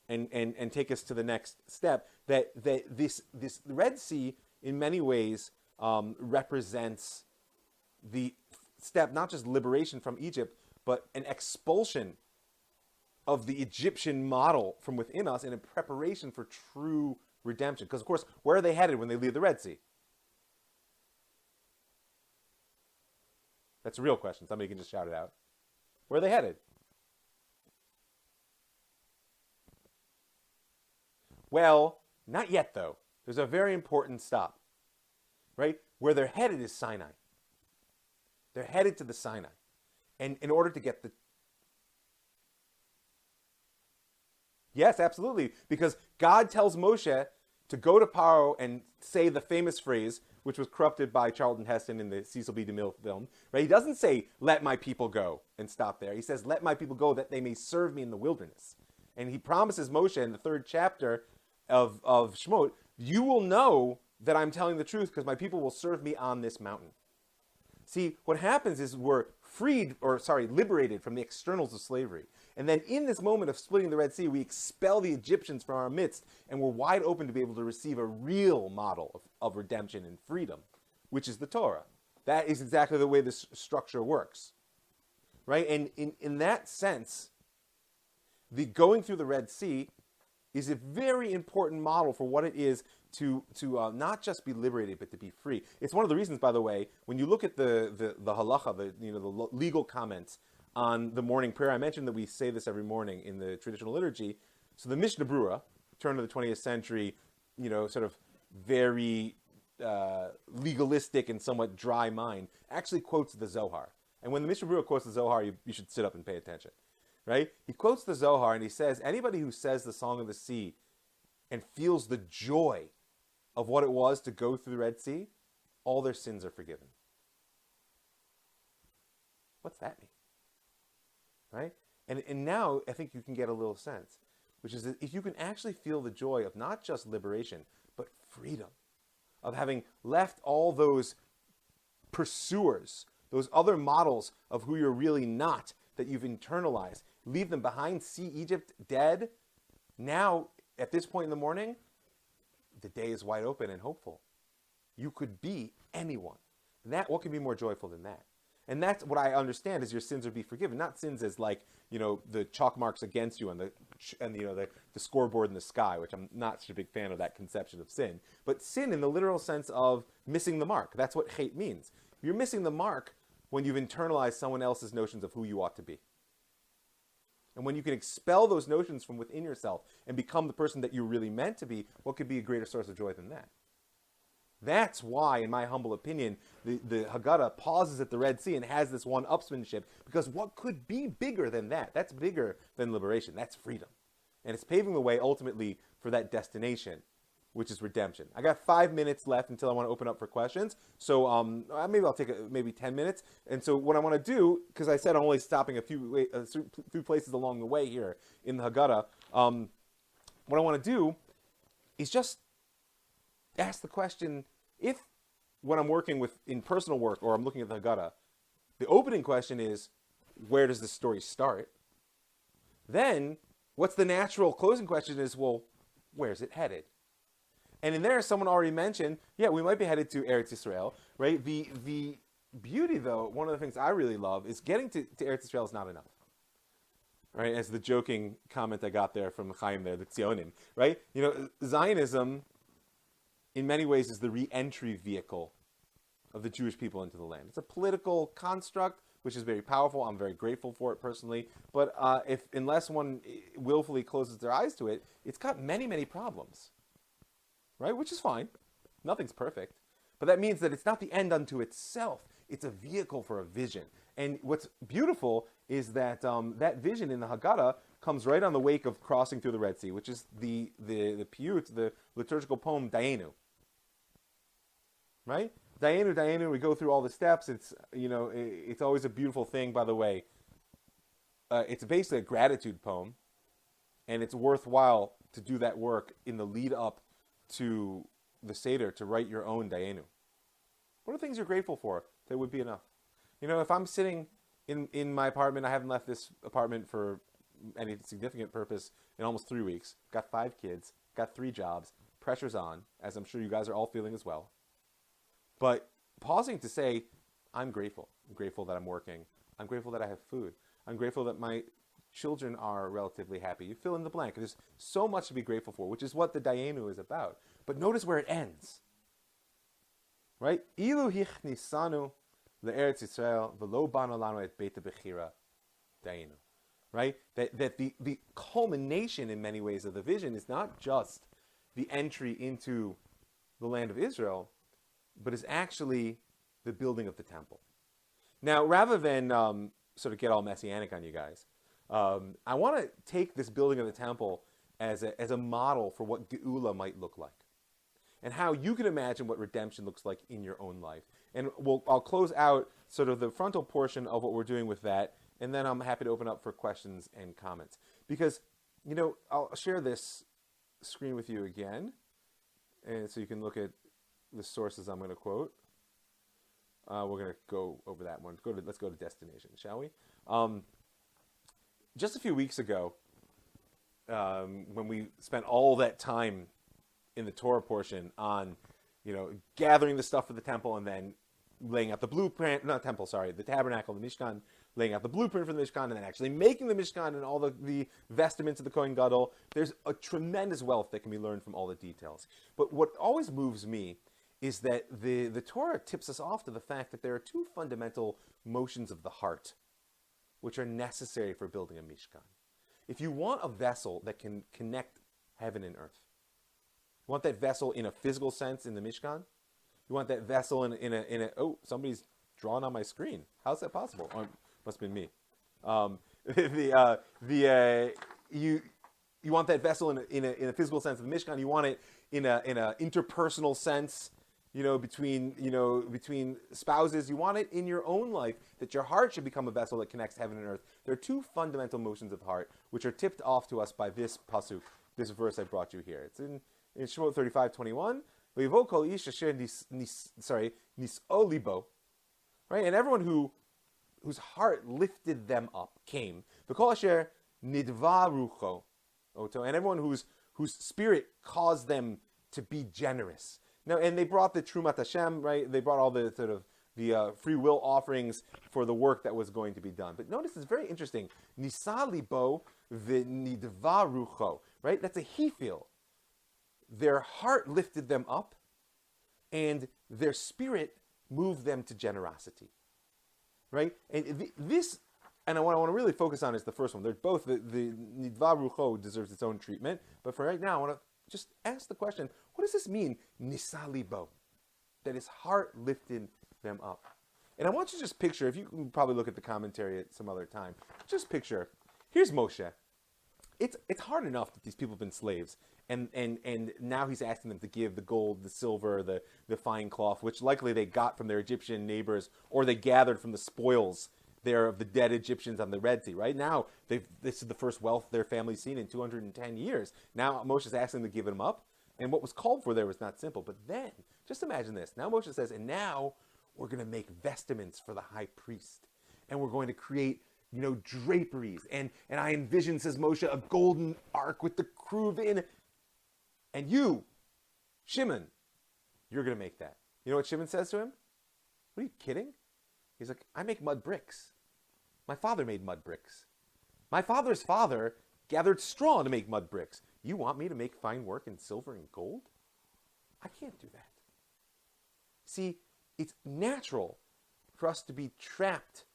and take us to the next step, that this Red Sea, in many ways, represents the step, not just liberation from Egypt, but an expulsion of the Egyptian model from within us in a preparation for true redemption. Because, of course, where are they headed when they leave the Red Sea? That's a real question. Somebody can just shout it out. Where are they headed? Well, not yet, though. There's a very important stop. Right? Where they're headed is Sinai. They're headed to the Sinai. And in order to get the... Yes, absolutely. Because God tells Moshe to go to Paro and say the famous phrase, which was corrupted by Charlton Heston in the Cecil B. DeMille film. Right? He doesn't say, let my people go, and stop there. He says, let my people go that they may serve me in the wilderness. And he promises Moshe in the 3rd chapter of Shemot, you will know that I'm telling the truth because my people will serve me on this mountain. See, what happens is we're liberated from the externals of slavery. And then in this moment of splitting the Red Sea, we expel the Egyptians from our midst, and we're wide open to be able to receive a real model of redemption and freedom, which is the Torah. That is exactly the way this structure works. Right? And in that sense, the going through the Red Sea is a very important model for what it is to not just be liberated, but to be free. It's one of the reasons, by the way, when you look at the halacha, the legal comments on the morning prayer, I mentioned that we say this every morning in the traditional liturgy. So the Mishnah Brura, turn of the 20th century, sort of very legalistic and somewhat dry mind, actually quotes the Zohar. And when the Mishnah Berurah quotes the Zohar, you should sit up and pay attention, right? He quotes the Zohar and he says, anybody who says the Song of the Sea and feels the joy of what it was to go through the Red Sea, all their sins are forgiven. What's that mean? Right? And now I think you can get a little sense, which is that if you can actually feel the joy of not just liberation, but freedom, of having left all those pursuers, those other models of who you're really not, that you've internalized, leave them behind, see Egypt dead. Now, at this point in the morning, the day is wide open and hopeful. You could be anyone. What could be more joyful than that? And that's what I understand is your sins will be forgiven. Not sins as like, the chalk marks against you and the scoreboard in the sky, which I'm not such a big fan of that conception of sin. But sin in the literal sense of missing the mark. That's what hate means. You're missing the mark when you've internalized someone else's notions of who you ought to be. And when you can expel those notions from within yourself and become the person that you're really meant to be, what could be a greater source of joy than that? That's why, in my humble opinion, the Haggadah pauses at the Red Sea and has this one-upsmanship, because what could be bigger than that? That's bigger than liberation. That's freedom. And it's paving the way, ultimately, for that destination, which is redemption. I got 5 minutes left until I want to open up for questions. So maybe I'll take maybe 10 minutes. And so what I want to do, because I said I'm only stopping a few places along the way here in the Haggadah, what I want to do is just ask the question, if when I'm working in personal work or I'm looking at the Haggadah, the opening question is, where does the story start? Then, what's the natural closing question is, well, where's it headed? And in there, someone already mentioned, we might be headed to Eretz Yisrael, right? The beauty, though, one of the things I really love is getting to Eretz Yisrael is not enough. Right? As the joking comment I got there from Chaim there, the Tzionim, right? Zionism, in many ways, is the re-entry vehicle of the Jewish people into the land. It's a political construct, which is very powerful. I'm very grateful for it personally. But unless one willfully closes their eyes to it, it's got many, many problems. Right? Which is fine. Nothing's perfect. But that means that it's not the end unto itself. It's a vehicle for a vision. And what's beautiful is that that vision in the Haggadah comes right on the wake of crossing through the Red Sea, which is the piyut, the liturgical poem, Dayenu. Right? Dayenu, Dayenu, we go through all the steps. It's, it's always a beautiful thing, by the way. It's basically a gratitude poem, and it's worthwhile to do that work in the lead up to the Seder, to write your own Dayenu. What are things you're grateful for that would be enough? If I'm sitting in my apartment, I haven't left this apartment for any significant purpose in almost 3 weeks, got 5 kids, got 3 jobs, pressure's on, as I'm sure you guys are all feeling as well. But pausing to say, I'm grateful. I'm grateful that I'm working. I'm grateful that I have food. I'm grateful that my children are relatively happy. You fill in the blank. There's so much to be grateful for, which is what the Dayenu is about. But notice where it ends. Right? Ilu hichnisanu le'eretz Yisrael v'lo banu lanu et beit bechira Dayenu. Right? That the culmination in many ways of the vision is not just the entry into the land of Israel, but is actually the building of the temple. Now, rather than sort of get all messianic on you guys, I want to take this building of the temple as a model for what Geula might look like, and how you can imagine what redemption looks like in your own life. And I'll close out sort of the frontal portion of what we're doing with that, and then I'm happy to open up for questions and comments. Because, I'll share this screen with you again, and so you can look at the sources I'm going to quote. We're going to go over that one. Let's go to destination, shall we? Just a few weeks ago, when we spent all that time in the Torah portion on, gathering the stuff for the temple and then laying out the blueprint, the tabernacle, the Mishkan, laying out the blueprint for the Mishkan, and then actually making the Mishkan and all the vestments of the Kohen Gadol, there's a tremendous wealth that can be learned from all the details. But what always moves me is that the Torah tips us off to the fact that there are 2 fundamental motions of the heart which are necessary for building a Mishkan. If you want a vessel that can connect heaven and earth. You want that vessel in a physical sense in the Mishkan. You want that vessel in a oh, somebody's drawn on my screen. How's that possible? Oh, must have been me. You want that vessel in a physical sense of the Mishkan. You want it in a interpersonal sense, between spouses. You want it in your own life, that your heart should become a vessel that connects heaven and earth. There are two fundamental motions of the heart, which are tipped off to us by this pasuk, this verse I brought you here. It's in Shemot 35:21. Nis'olibo, right? And everyone whose heart lifted them up came. V'kol asher nidva rucho, and everyone whose spirit caused them to be generous. Now, and they brought the Trumat Hashem, right? They brought all the sort of the free will offerings for the work that was going to be done. But notice it's very interesting. Nisa libo v'nidva rucho, right? That's a hefil. Their heart lifted them up, and their spirit moved them to generosity, right? And and what I want to really focus on is the first one. They're both, the nidva rucho deserves its own treatment, but for right now, I want to just ask the question, what does this mean, nisa libo? That his heart lifted them up. And I want you to just picture, if you can probably look at the commentary at some other time, just picture, here's Moshe. It's hard enough that these people have been slaves, and now he's asking them to give the gold, the silver, the fine cloth, which likely they got from their Egyptian neighbors, or they gathered from the spoils there of the dead Egyptians on the Red Sea. Right now, this is the first wealth their family's seen in 210 years. Now Moshe's asking them to give them up, and what was called for there was not simple. But then, just imagine this. Now Moshe says, and now we're going to make vestments for the high priest, and we're going to create draperies. And I envision, says Moshe, a golden ark with the cruvin. And you, Shimon, you're going to make that. You know what Shimon says to him? What, are you kidding? He's like, I make mud bricks. My father made mud bricks. My father's father gathered straw to make mud bricks. You want me to make fine work in silver and gold? I can't do that. See, it's natural for us to be trapped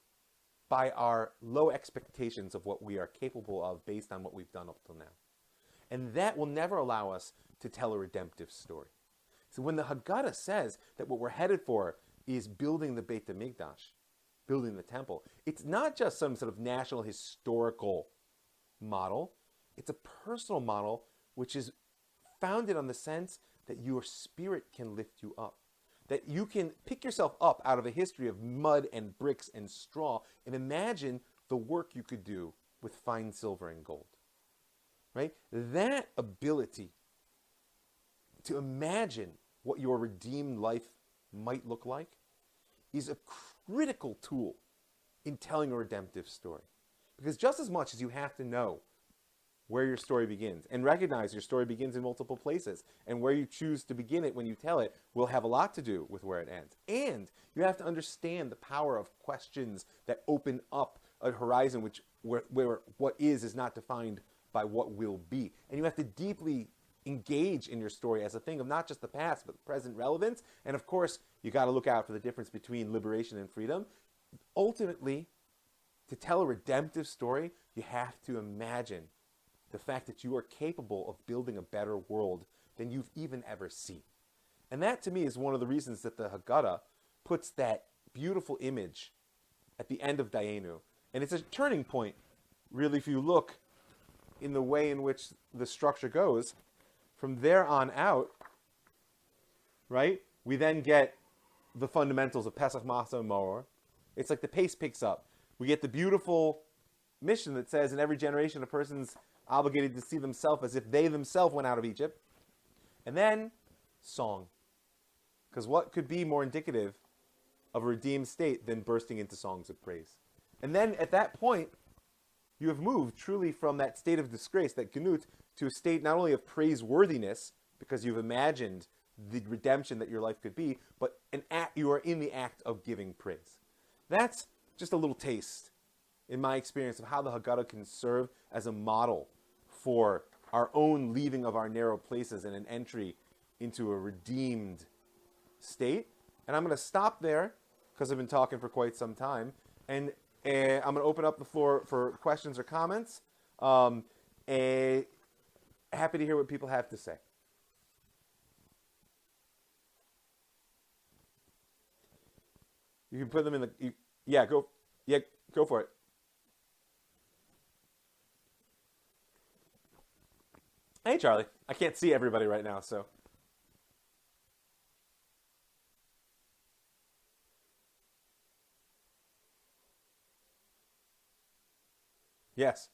by our low expectations of what we are capable of based on what we've done up till now. And that will never allow us to tell a redemptive story. So when the Haggadah says that what we're headed for is building the Beit HaMikdash, building the temple, it's not just some sort of national historical model. It's a personal model which is founded on the sense that your spirit can lift you up. That you can pick yourself up out of a history of mud and bricks and straw and imagine the work you could do with fine silver and gold. Right? That ability to imagine what your redeemed life might look like is a critical tool in telling a redemptive story. Because just as much as you have to know where your story begins and recognize your story begins in multiple places, and where you choose to begin it when you tell it will have a lot to do with where it ends. And you have to understand the power of questions that open up a horizon where what is not defined by what will be. And you have to deeply engage in your story as a thing of not just the past, but the present relevance. And of course, you got to look out for the difference between liberation and freedom. Ultimately, to tell a redemptive story, you have to imagine the fact that you are capable of building a better world than you've even ever seen. And that, to me, is one of the reasons that the Haggadah puts that beautiful image at the end of Dayenu. And it's a turning point, really, if you look in the way in which the structure goes. From there on out, right, we then get the fundamentals of Pesach, Matzah, and Maror. It's like the pace picks up. We get the beautiful mission that says in every generation a person's obligated to see themselves as if they themselves went out of Egypt. And then, song. Because what could be more indicative of a redeemed state than bursting into songs of praise? And then, at that point, you have moved truly from that state of disgrace, that genut, to a state not only of praiseworthiness, because you've imagined the redemption that your life could be, but you are in the act of giving praise. That's just a little taste, in my experience, of how the Haggadah can serve as a model for our own leaving of our narrow places and an entry into a redeemed state. And I'm going to stop there, because I've been talking for quite some time, and I'm going to open up the floor for questions or comments. happy to hear what people have to say. You can put them in the... go for it. Hey, Charlie. I can't see everybody right now, so... Yes.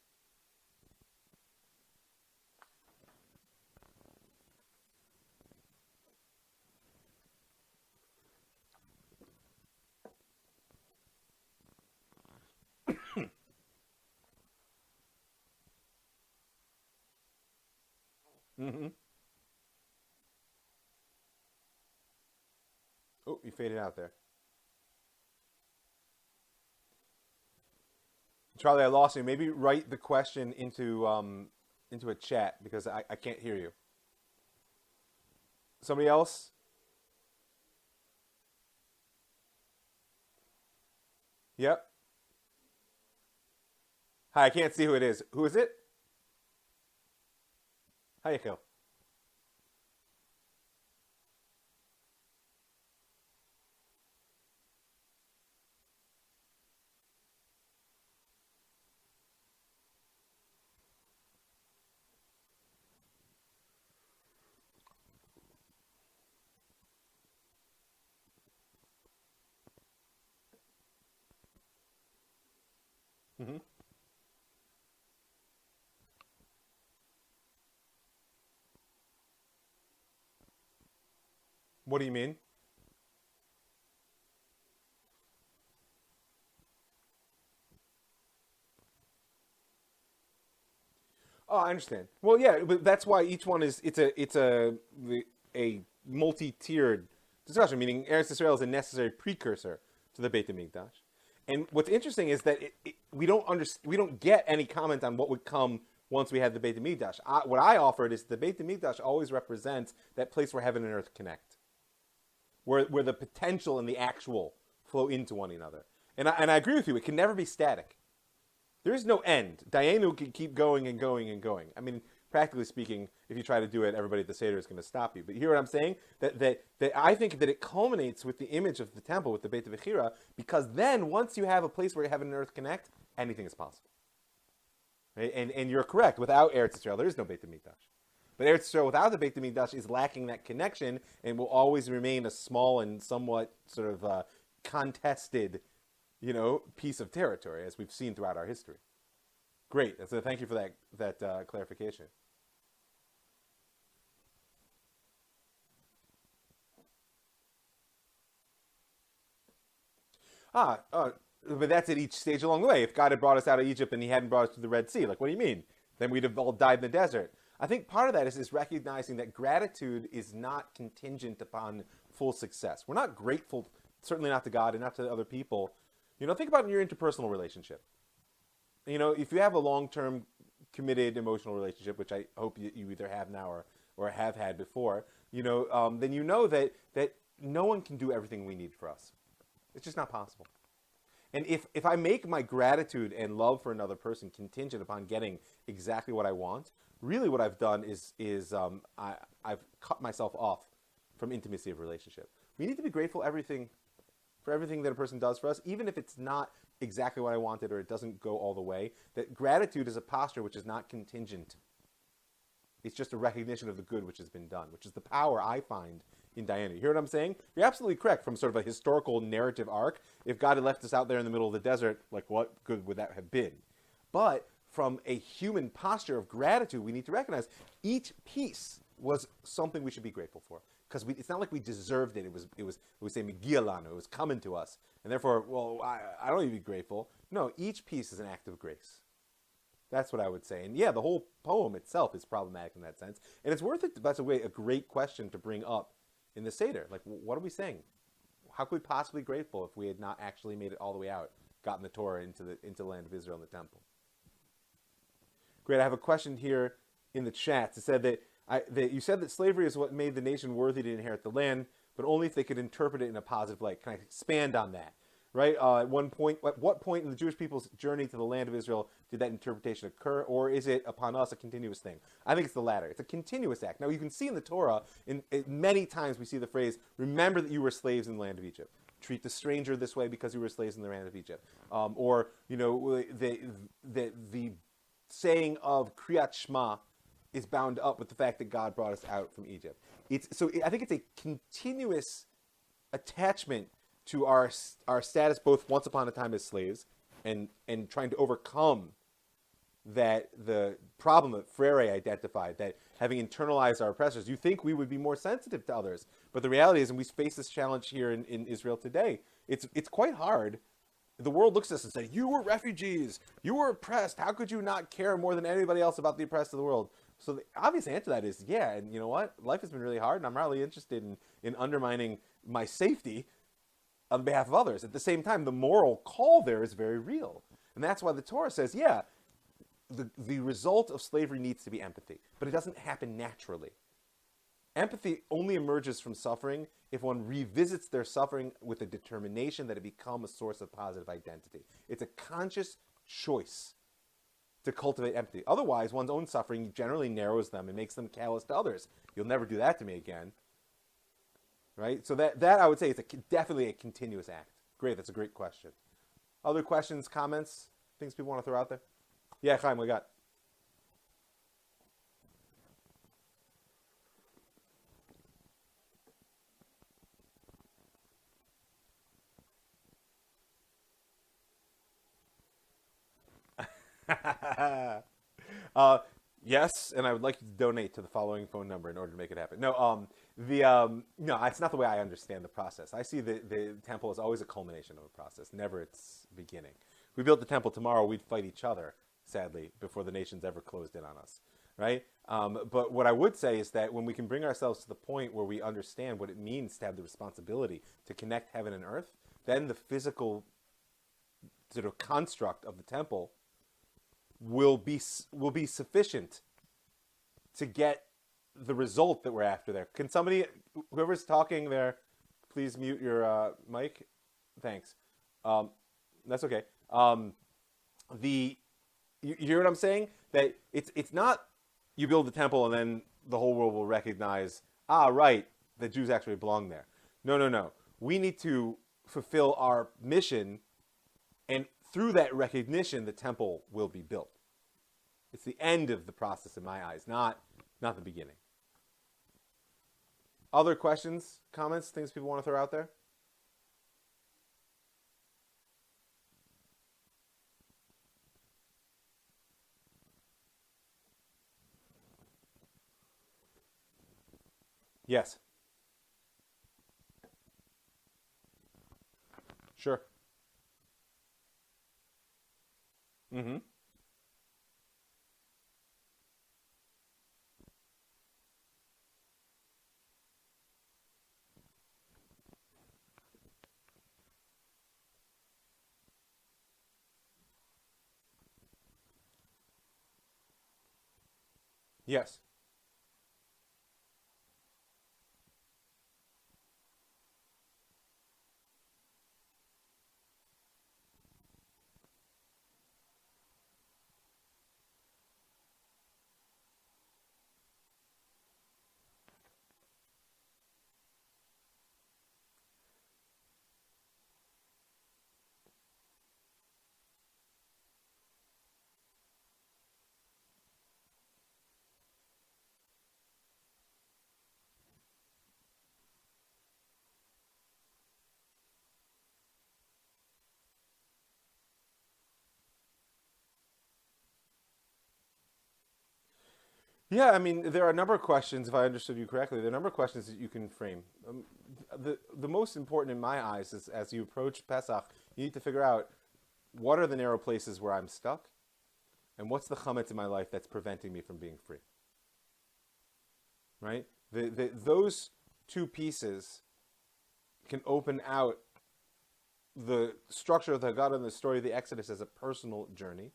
Mm-hmm. Oh, you faded out there. Charlie, I lost you. Maybe write the question into a chat because I can't hear you. Somebody else? Yep. Hi, I can't see who it is. Who is it? Hi, Yichil. Mm-hmm. What do you mean? Oh, I understand. Well, yeah, but that's why each one is a multi-tiered discussion. Meaning, Eretz Israel is a necessary precursor to the Beit Hamikdash. And what's interesting is that we don't get any comment on what would come once we had the Beit Hamikdash. What I offered is the Beit Hamikdash always represents that place where heaven and earth connect, where the potential and the actual flow into one another. And I agree with you. It can never be static. There is no end. Dayenu can keep going and going and going. I mean, practically speaking, if you try to do it, everybody at the Seder is going to stop you. But you hear what I'm saying? That I think that it culminates with the image of the temple, with the Beit Vechira, because then once you have a place where heaven and earth connect, anything is possible. Right? And you're correct. Without Eretz Yisrael, there is no Beit HaMikdash. But Eretz Yisrael without the Beit HaMikdash is lacking that connection and will always remain a small and somewhat sort of contested, piece of territory, as we've seen throughout our history. Great. So thank you for that clarification. But that's at each stage along the way. If God had brought us out of Egypt and he hadn't brought us to the Red Sea, what do you mean? Then we'd have all died in the desert. I think part of that is recognizing that gratitude is not contingent upon full success. We're not grateful, certainly not to God and not to other people. Think about your interpersonal relationship. If you have a long-term committed emotional relationship, which I hope you either have now or have had before, then you know that no one can do everything we need for us. It's just not possible. And if I make my gratitude and love for another person contingent upon getting exactly what I want, really what I've done is I've cut myself off from intimacy of relationship. We need to be grateful for everything that a person does for us, even if it's not exactly what I wanted or it doesn't go all the way. That gratitude is a posture which is not contingent. It's just a recognition of the good which has been done, which is the power I find in Dayenu. You hear what I'm saying? You're absolutely correct. From sort of a historical narrative arc, if God had left us out there in the middle of the desert, what good would that have been? But from a human posture of gratitude, we need to recognize each piece was something we should be grateful for. Because it's not like we deserved it. It was we say Megia lanu, it was coming to us. And therefore, I don't need to be grateful. No, each piece is an act of grace. That's what I would say. And yeah, the whole poem itself is problematic in that sense. And it's worth it, that's a great question to bring up in the Seder. What are we saying? How could we possibly be grateful if we had not actually made it all the way out, gotten the Torah into the land of Israel and the temple? Great. I have a question here in the chat. It said that you said that slavery is what made the nation worthy to inherit the land, but only if they could interpret it in a positive light. Can I expand on that? right? At what point in the Jewish people's journey to the land of Israel did that interpretation occur, or is it upon us a continuous thing? I think it's the latter. It's a continuous act. Now, you can see in the Torah, many times we see the phrase, remember that you were slaves in the land of Egypt. Treat the stranger this way because you were slaves in the land of Egypt. Or, the saying of Kriyat Shema is bound up with the fact that God brought us out from Egypt. I think it's a continuous attachment to our status both once upon a time as slaves and trying to overcome the problem that Freire identified, that having internalized our oppressors, you think we would be more sensitive to others. But the reality is, and we face this challenge here in Israel today, it's quite hard. The world looks at us and says, you were refugees, you were oppressed, how could you not care more than anybody else about the oppressed of the world? So the obvious answer to that is, yeah, and you know what? Life has been really hard, and I'm not really interested in undermining my safety on behalf of others. At the same time, the moral call there is very real. And that's why the Torah says, yeah, the result of slavery needs to be empathy, but it doesn't happen naturally. Empathy only emerges from suffering if one revisits their suffering with a determination that it become a source of positive identity. It's a conscious choice to cultivate empathy. Otherwise, one's own suffering generally narrows them and makes them callous to others. You'll never do that to me again. Right? So that I would say is definitely a continuous act. Great, that's a great question. Other questions, comments, things people want to throw out there? Yeah, Chaim, we got. Yes, and I would like you to donate to the following phone number in order to make it happen. No, no, it's not the way I understand the process. I see the temple as always a culmination of a process, never its beginning. If we built the temple tomorrow, we'd fight each other, sadly, before the nations ever closed in on us, right? But what I would say is that when we can bring ourselves to the point where we understand what it means to have the responsibility to connect heaven and earth, then the physical sort of construct of the temple will be sufficient to get the result that we're after there. Can somebody, whoever's talking there, please mute your mic? Thanks. That's okay. You hear what I'm saying? That it's not you build the temple and then the whole world will recognize, right, the Jews actually belong there. No. We need to fulfill our mission, and through that recognition, the temple will be built. It's the end of the process in my eyes, not the beginning. Other questions, comments, things people want to throw out there? Yes. Sure. Mm-hmm. Yes. Yeah, I mean, there are a number of questions, if I understood you correctly, there are a number of questions that you can frame. The most important in my eyes is, as you approach Pesach, you need to figure out what are the narrow places where I'm stuck, and what's the chametz in my life that's preventing me from being free. Right? Those two pieces can open out the structure of the Haggadah and the story of the Exodus as a personal journey.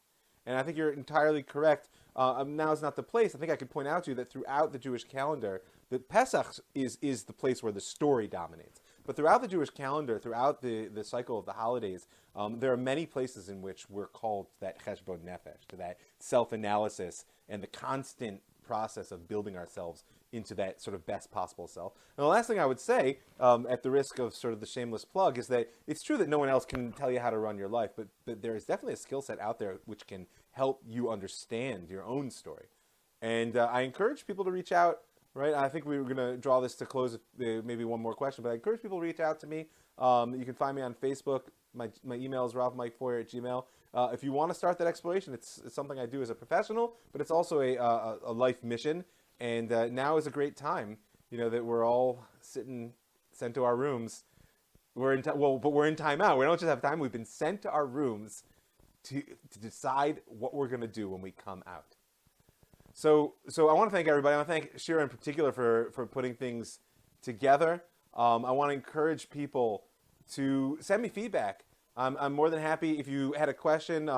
And I think you're entirely correct. Now is not the place. I think I could point out to you that throughout the Jewish calendar, the Pesach is the place where the story dominates. But throughout the Jewish calendar, throughout the cycle of the holidays, there are many places in which we're called to that cheshbon nefesh, to that self-analysis and the constant process of building ourselves into that sort of best possible self. And the last thing I would say, at the risk of sort of the shameless plug, is that it's true that no one else can tell you how to run your life, but there is definitely a skill set out there which can help you understand your own story. And I encourage people to reach out, right? I think we were going to draw this to close with maybe one more question, but I encourage people to reach out to me. You can find me on Facebook. My email is ravmikefoyer@gmail.com. If you want to start that exploration, it's something I do as a professional, but it's also a life mission. And now is a great time, that we're all sent to our rooms. But we're in timeout. We don't just have time. We've been sent to our rooms to decide what we're going to do when we come out. So I want to thank everybody. I want to thank Shira in particular for putting things together. I want to encourage people to send me feedback. I'm more than happy if you had a question.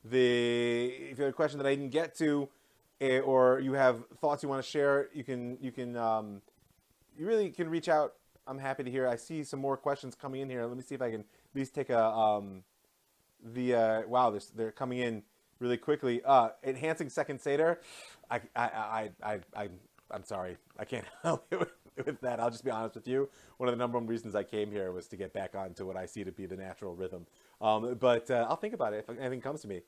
If you had a question that I didn't get to, or you have thoughts you want to share, you really can reach out. I'm happy to hear. I see some more questions coming in here. Let me see if I can at least take they're coming in really quickly. Enhancing second Seder. I'm sorry. I can't help you with that. I'll just be honest with you. One of the number one reasons I came here was to get back onto what I see to be the natural rhythm. But I'll think about it if anything comes to me.